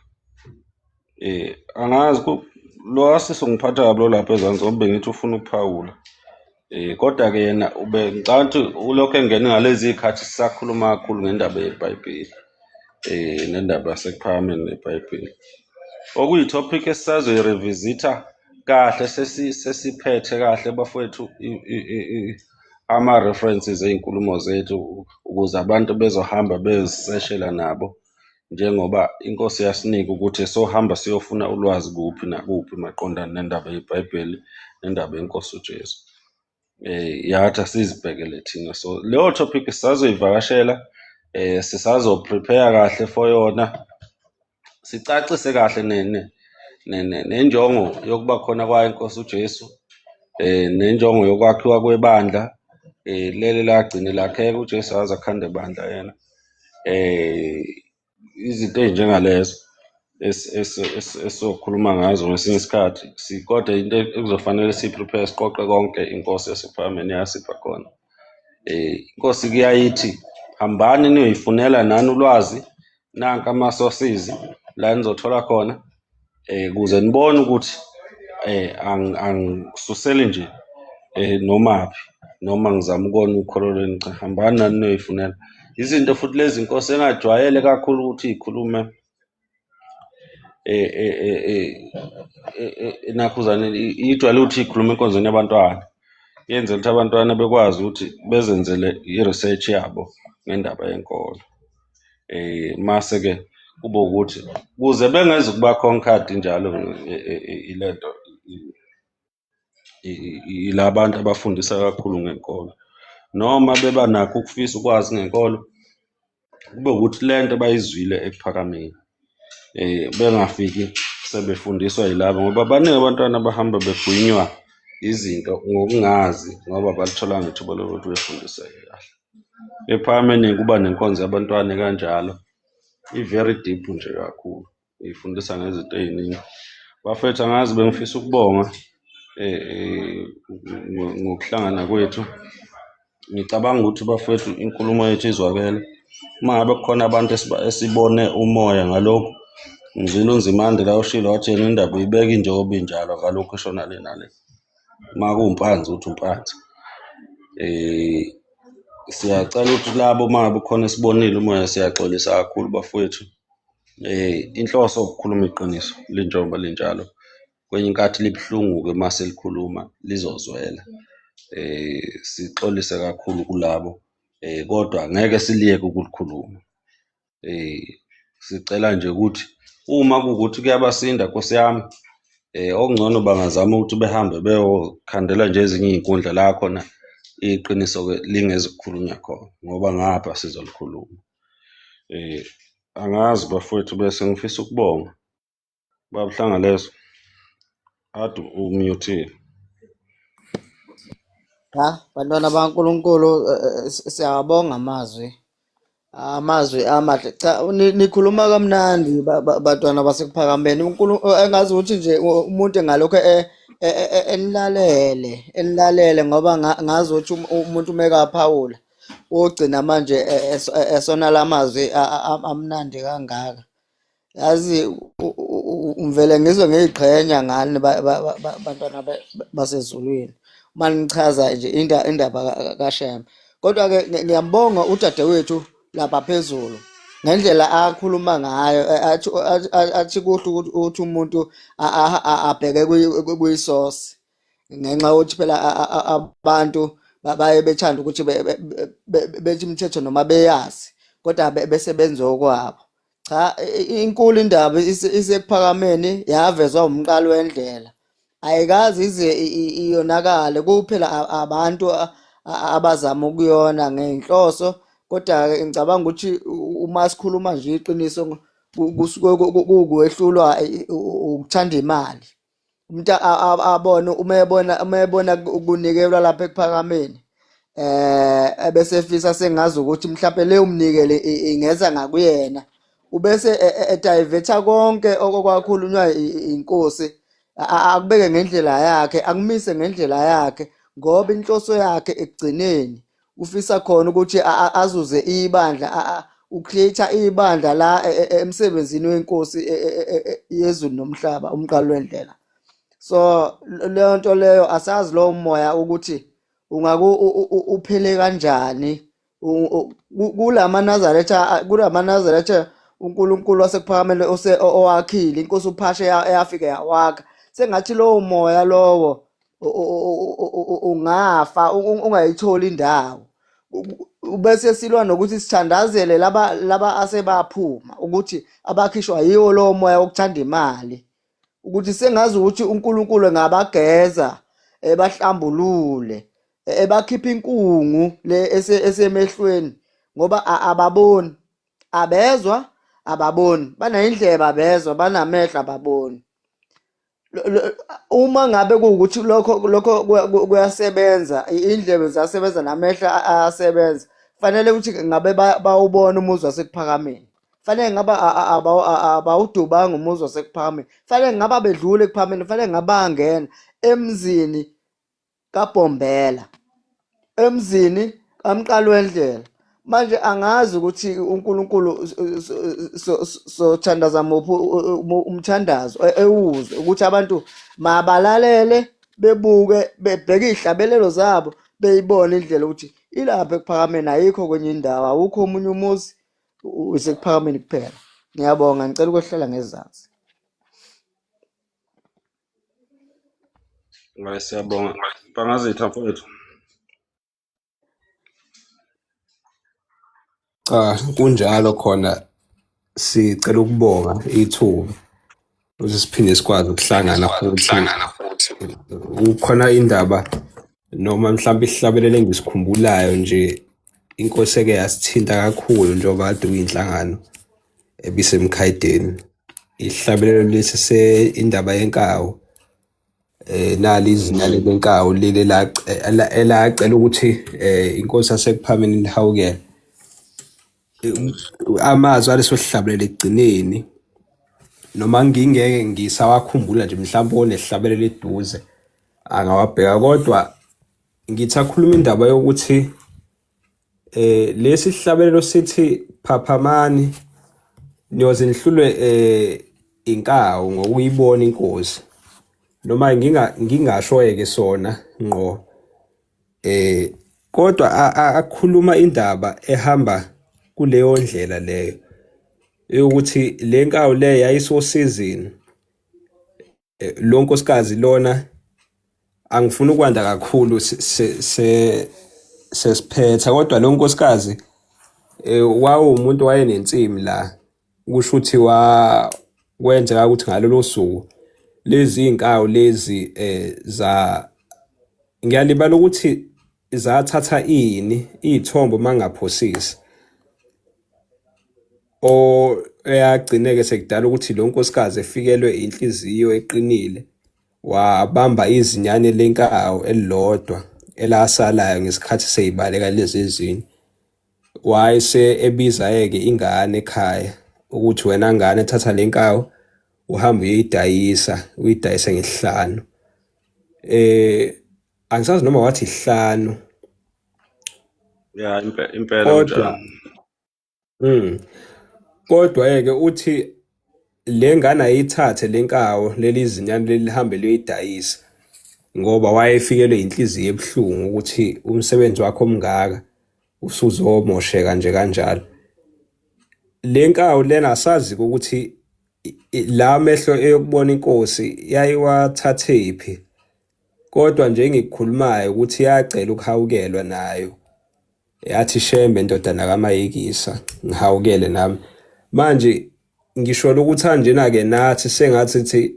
Speaker 1: Angazi lo wasisi ngiphatha kabi lo lapha ezansi ngoba bengithi ufuna ukuphawula. Kodwa-ke yena ngicabanga ukuthi ulokhu engene ngalezi y'khathi sisakhuluma kakhulu ngendaba yeBhayibheli, nendaba yasekuphakameni neBhayibheli. Okuyi-topic esisazoyi-revisit-a kahle, sesiphethe kahle bafowethu ama-references ey'nkulumo zethu ukuze abantu bezohamba beziseshela nabo, njengoba iNkosi yasinika ukuthi sohamba siyofuna ulwazi kuphi nakuphi maqondana nendaba yeBhayibheli nendaba yeNkosi uJesu. Yathi asizibhekele thina. So leyo topic sisazoyivakashela, sisazo-prepare kahle for yona, sicacise kahle nenjongo yokuba khona kwayo iNkosi uJesu, nenjongo yokwakhiwa kwebandla leli lagcine lakheka uJesu waze akhanda ibandla yena. Izinto ey'njengalezo esizokhuluma ngazo ngesinye isikhathi, kodwa into ekuzofanele siyi-prepare, siqoqe konke iNkosi yasekuphakameni yasipha khona. iNkosi kuyayithi hambani niyoyifunela nani ulwazi, nanka ama-sources la nizothola khona, ukuze nibone ukuthi angisuseli nje nomaphi, noma ngizama ukona ukholo lweni, cha, hambani nani niyoyifunela. Izinto futhi lezi iNkosi engajwayele kakhulu ukuthi ikhulume nakhuzane, ijwayele ukuthi ikhulume enkonzweni yabantwana, yenzela ukuthi abantwana bekwazi ukuthi bezenzele i-research yabo ngendaba yenkolo. Mase-ke kube ukuthi kuze bengeze ukuba conquered njalo ilento ila bantu abafundisa kakhulu ngenkolo, noma beba nakho ukufisa ukwazi ngenkolo, kube ukuthi lento bayizwile ekuphakameni, bengafiki sebefundiswa yilabo, ngoba baningi abantwana abahamba begwinywa izinto ngokungazi ngoba balitholanga ithuba lokuthi befundiseke kahle. Ephakameni kuba nenkonzo yabantwana kanjalo, i-very deep nje kakhulu, ifundisa ngezinto ey'ningi. Bafethu, angazi bengifisa ukubonga ngokuhlangana kwethu. Ngicabanga ukuthi bafethu inkulumo yethu izwakele. Uma ngabe kukhona abantu esibone umoya ngalokhu, ngizwile uNzimande la ushilo wathi yena indaba uyibeka injengoba injalo, ngalokhu eshona le nale. Uma kuwumpanzi uthi umpanzi. Siyacela ukuthi labo uma ngabe khona esibonile umoya, siyaxolisa kakhulu bafowethu. Inhloso ukukhuluma iqiniso linjengoba linjalo, kwenye inkathi libuhlungu-ke uma selikhuluma lizozwela. Sixolise kakhulu kulabo, kodwa ngeke siliyeke ukulikhuluma. Sicela nje ukuthi uma kuwukuthi kuyabasinda Nkosi yami, okungcono bangazama ukuthi behambe beyokhandela nje ezinye iy'nkundla la khona iqiniso-ke lingezukukhulunywa khona, ngoba ngapha sizolikhuluma. Angazi bafowethu, bese ngifisa ukubonga babuhlangalezo. Ade umyuthile.
Speaker 5: Bantwana baNkulunkulu, siyawabonga amazwi amahle. Cha, nikhuluma kamnandi bantwana basekuphakameni. Engazi ukuthi nje umuntu engalokho enilalele ngoba ngazi ukuthi umuntu umekaphawula ugcina manje esona lamazwi amnandi kangaka. Yazi ngivele ngizwe ngiyiqhenya ngani bantwana basezulwini uma nichaza nje indaba kaShem. Kodwa-ke ngiyambonga udadewethu lapha phezulu ngendlela akhuluma ngayo, athi kuhle ukuthi umuntu abheke kuyisource, ngenxa yokuthi phela abantu baye bethanda ukuthi bethi imithetho noma beyazi kodwa bese benza okwabo. Cha, inkulu indaba isekuphakameni yavezwa umqalo wendlela. Ayikazi ize iyonakale kuphela abantu abazama ukuyona ngenhloso kodwa ngicabanga ukuthi uma sikhuluma nje iqiniso kusuke kukwehlulwa ukuthanda imali. Umuntu abone uma ebona kunikelwa lapha ekuphakameni ebese efisa sengazi ukuthi mhlawumbe leyo umnikele ingeza ngakuyena ubese edivetha konke okwakhulunywa inkosi akubeke ngendlela yakhe akumise ngendlela yakhe ngoba inhloso yakhe ekugcineni ufisa khona ukuthi azuze ibandla ucreate ibandla la emsebenzini wenkosi yezulu nomhlaba umqalo wendlela. So leyo nto leyo asazi lo moya ukuthi uphele kanjani kulamanazareth uNkulunkulu wasekuphakameni owakhile inkosi uphashe yafika yawakha sengathi lowo moya lowo ungafa ungayitholi indawo bese silwa nokuthi sithandazele laba asebaphuma ukuthi abakhishwa yiwo lowo moya wokuthanda imali ukuthi sengazi ukuthi uNkulunkulu engabageza ebahlambulule ebakhipha inkungu le esemehlweni ngoba ababoni abezwa ababoni banayindlebe abezwa banamehlo ababoni. Uma ngabe kuwukuthi lokho kuyasebenza indlebe ziyasebenza namehlo ayasebenza fanele ukuthi ngabe bawubona umuzi wasekuphakameni fanele ngaba abawudubanga umuzi wasekuphakameni fanele ngaba bedlule ekuphakameni fanele ngabangena emzini kaBhombela emzini kamqalo wendlela. Manje angazi ukuthi uNkulunkulu sothandaza umthandazo ewuze ukuthi abantu mabalalele bebuke bebheke ihlabelelo zabo beyibona indlela ukuthi ilapha ekuphakameni ayikho kwenye indawo awukho omunye umuzi usekuphakameni kuphela. Ngiyabonga ngicela ukwehlela ngezansi.
Speaker 1: Siyabonga Bangazitha mfowethu.
Speaker 6: Cha, kunjalo khona sicela ukubonga ithuba ukuthi siphinde sikwazi ukuhlangana futhi. Kukhona indaba noma mhlawumbe ihlabelelo engisikhumbulayo nje inkosi eke yasithinta kakhulu njengoba kade kuyinhlangano ebisemkhaydeni. Ihlabelelo lesi indaba yenkawu nali izinyane lenkawu leli elacela ukuthi inkosi yasekuphakameni lihawukele. Amazwi aleso sihlabelelo ekugcineni noma ngingeke ngisawakhumbula nje mhlawumbe onesihlabelelo eduze angawabheka kodwa ngithi akhuluma indaba yokuthi lesi sihlabelelo sithi phaphamani niyoze nihlulwe inkawu ngokuyibona inkosi noma ngingashoyeke sona ngqo kodwa akhuluma indaba ehamba kuleyo ndlela leyo ukuthi le nkawu le yayisosizini lo nkosikazi lona angifuni ukwanda kakhulu sesiphetha kodwa lo nkosikazi umuntu wayenensimi la kusho ukuthi kwenzeka ukuthi ngalolo suku lezi inkawu lezi ngiyalibala ukuthi zathatha izithombo mangaphosisi eyagcineke sekudala ukuthi lo nkosikazi efikelwe inhliziyo eqinile wabamba izinyane lenkawu elilodwa elasalayo ngesikhathi seyibaleka lezi ezinye wayese ebiza-ke ingane ekhaya ukuthi wena ngane thatha le nkawu uhambe uyidayise ngesihlanu angisazi noma wathi 5
Speaker 1: ya impela njalo
Speaker 6: kodwa-ke uthi le ngane ayithathe le nkawu leli zinyane lelihambe liyoyidayisa ngoba wayefikelwe inhliziyo ebuhlungu ukuthi umsebenzi wakhe omngaka usuzomosheka nje kanjalo. Le nkawu lena asazi ukuthi la mehlo eyokubona inkosi yayiwathathephi kodwa nje engikukhulumayo ukuthi iyacela ukuhawukelwa nayo. Yathi Shembe ndodana kaMayikisa ngihawukele nami. Manje ngisho ukuthi kanjena-ke nathi sengathi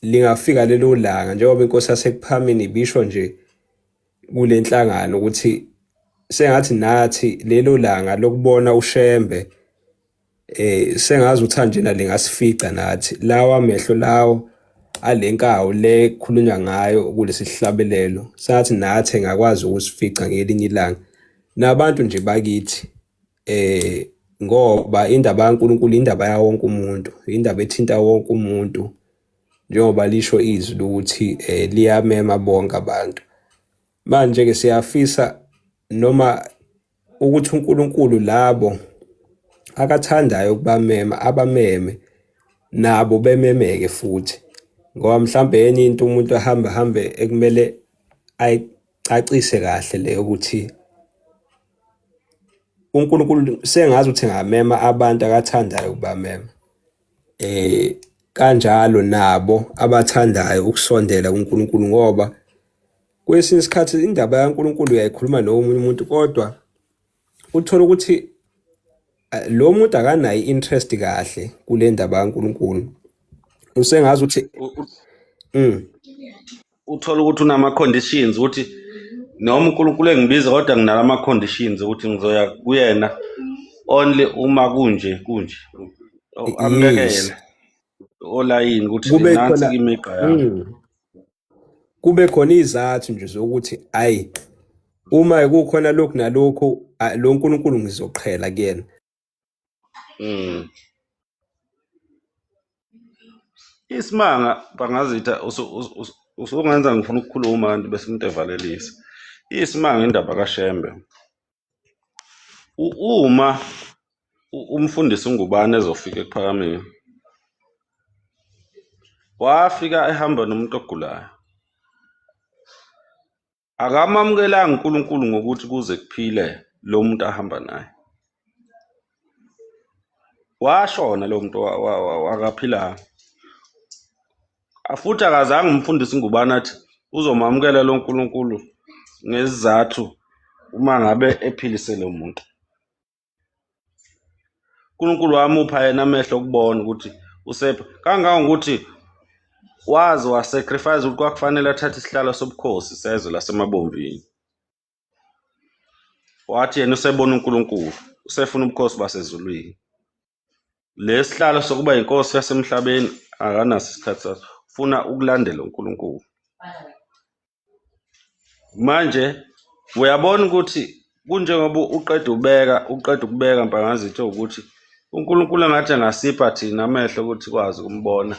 Speaker 6: lingafika lelo langa njengoba inkosi yaseKuphameni ibisho nje kule nhlangano ukuthi sengathi nathi lelo langa lokubona uShembe sengazi ukuthi kanjena lingasifica nathi lawa amehlo lawo alenkawu le khulunywa ngayo kulesi sihlabelelo sengathi nathi engakwazi ukusifica ngelinye ilanga nabantu nje bakithi ngoba indaba kaNkulunkulu indaba yawo wonke umuntu indaba ethinta wonke umuntu njengoba lisho izwi ukuthi liyamema bonke abantu. Manje-ke siyafisa noma ukuthi uNkulunkulu labo akathandayo ukubamema abameme nabo bememeke futhi ngoba mhlambe enye into umuntu ahambe ekumele ayicacise kahle leyo ukuthi uNkulunkulu sengazi ukuthi ngamema abantu akathandayo ukubamema kanjalo nabo abathandayo ukusondela kuNkulunkulu ngoba kwesinye isikhathi indaba kaNkulunkulu uyayikhuluma nomunye umuntu kodwa uthola ukuthi lo muntu akanayo i-interest kahle kule ndaba kaNkulunkulu usengazi ukuthi
Speaker 1: uthola ukuthi unama-conditions ukuthi noma uNkulunkulu engibiza kodwa nginalama-conditions ukuthi ngizoya kuyena only uma kunje amleke yena olayini ukuthi nansi imigqa yami.
Speaker 6: Kube khona izathu nje zokuthi ayi uma kukhona lokhu nalokhu lo nkulunkulu ngizoqhela kuyena.
Speaker 1: Isimanga bangazitha usungenza ngifuna ukukhuluma kanti bese umuntu evalelisa. Isimanga indaba kaShembe. Uma umfundisi uNgubane ezofika ePhakameni wafika ehamba nomuntu ogulayo. Akamamukelanga uNkulunkulu ngokuthi kuze kuphile lo muntu ahamba naye. Washona lo muntu akaphilanga. Futhi akazange umfundisi uNgubane athi uzomamukela lo nkulunkulu ngesizathu uma ngabe ephilisele umuntu. uNkulunkulu wamupha yena amehlo okubona ukuthi usepha kangangokuthi wazi wasacrifice ukuthi kwakufanele athathe isihlalo sobukhosi sezwe lasemabomvini. Wathi yena usebona uNkulunkulu usefuna ubukhosi basezulwini. Lesihlalo sokuba inkosi yasemhlabeni akanaso isikhathi saso, ufuna ukulandela uNkulunkulu. Manje uyabona ukuthi kunjengoba uqeda ukubeka mpangazitho ukuthi uNkulunkulu engathi angasipha thina amehlo ukuthi kwazi ukumbona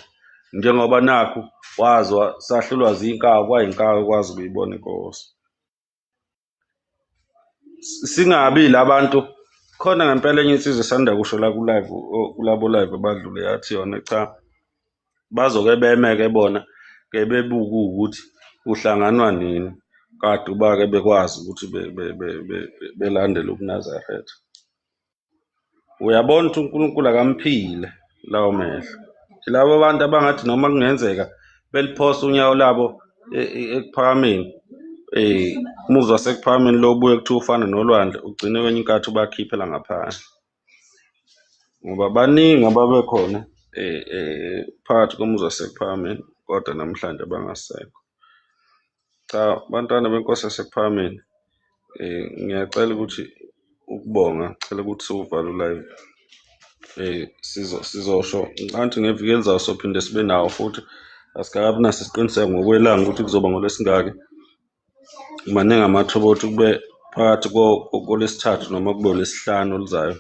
Speaker 1: njengoba nakho wazi sahlulwa zinkawu kwayinkawu kwazi ukuyibona inkosi. Singabi labantu khona ngempela enye insizwe sanda kusho la ku-live kulabo live abadlule yathi yona cha bazoke bemeke bona ke bebuka ukuthi uhlanganwa nini kade ubake bekwazi ukuthi belandele uNazaretha. Uyabona ukuthi uNkulunkulu akamphile lawo mehlo. Labo abantu abangathi noma kungenzeka beliphosa unyawo labo eKuphakameni umuzi waseKuphakameni lo buye kuthiwa ufana nolwandle ugcine kwenye inkathi ubakhiphela ngaphandle. Ngoba baningi ababekhona phakathi komuzi waseKuphakameni kodwa namhlanje abangasekho. Cha bantwana benkosi yaseKuphakameni ngiyacela ukuthi ukubonga cela ukuthi siwuvale ulive. Sizosho ngathi ngeviki elizayo sophinde sibe nawo futhi asikakabi naso isiqiniseko ngokwelanga ukuthi kuzoba ngolesingaki. Maningi amathuba ukuthi kube phakathi kolesithathu noma kube olesihlanu olizayo.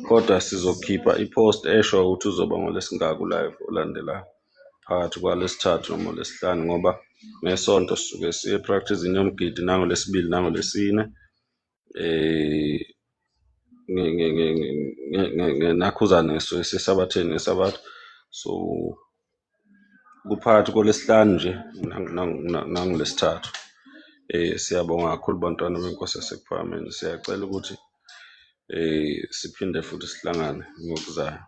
Speaker 1: Kodwa sizokhipha ipost esho ukuthi uzoba ngolesingaki ulive olandelayo phakathi kwalesithathu noma olesihlanu ngoba ngesonto sisuke siye practicing yomgidi nangolesibili nangolesine. Nakhuzana ngesuke sesabatheni ngesabatha so kuphakathi kolesihlanu nje nangolesithathu. Siyabonga kakhulu bantwana benkosi yaseKuphakameni. Siyacela ukuthi siphinde futhi sihlangane ngokuzayo.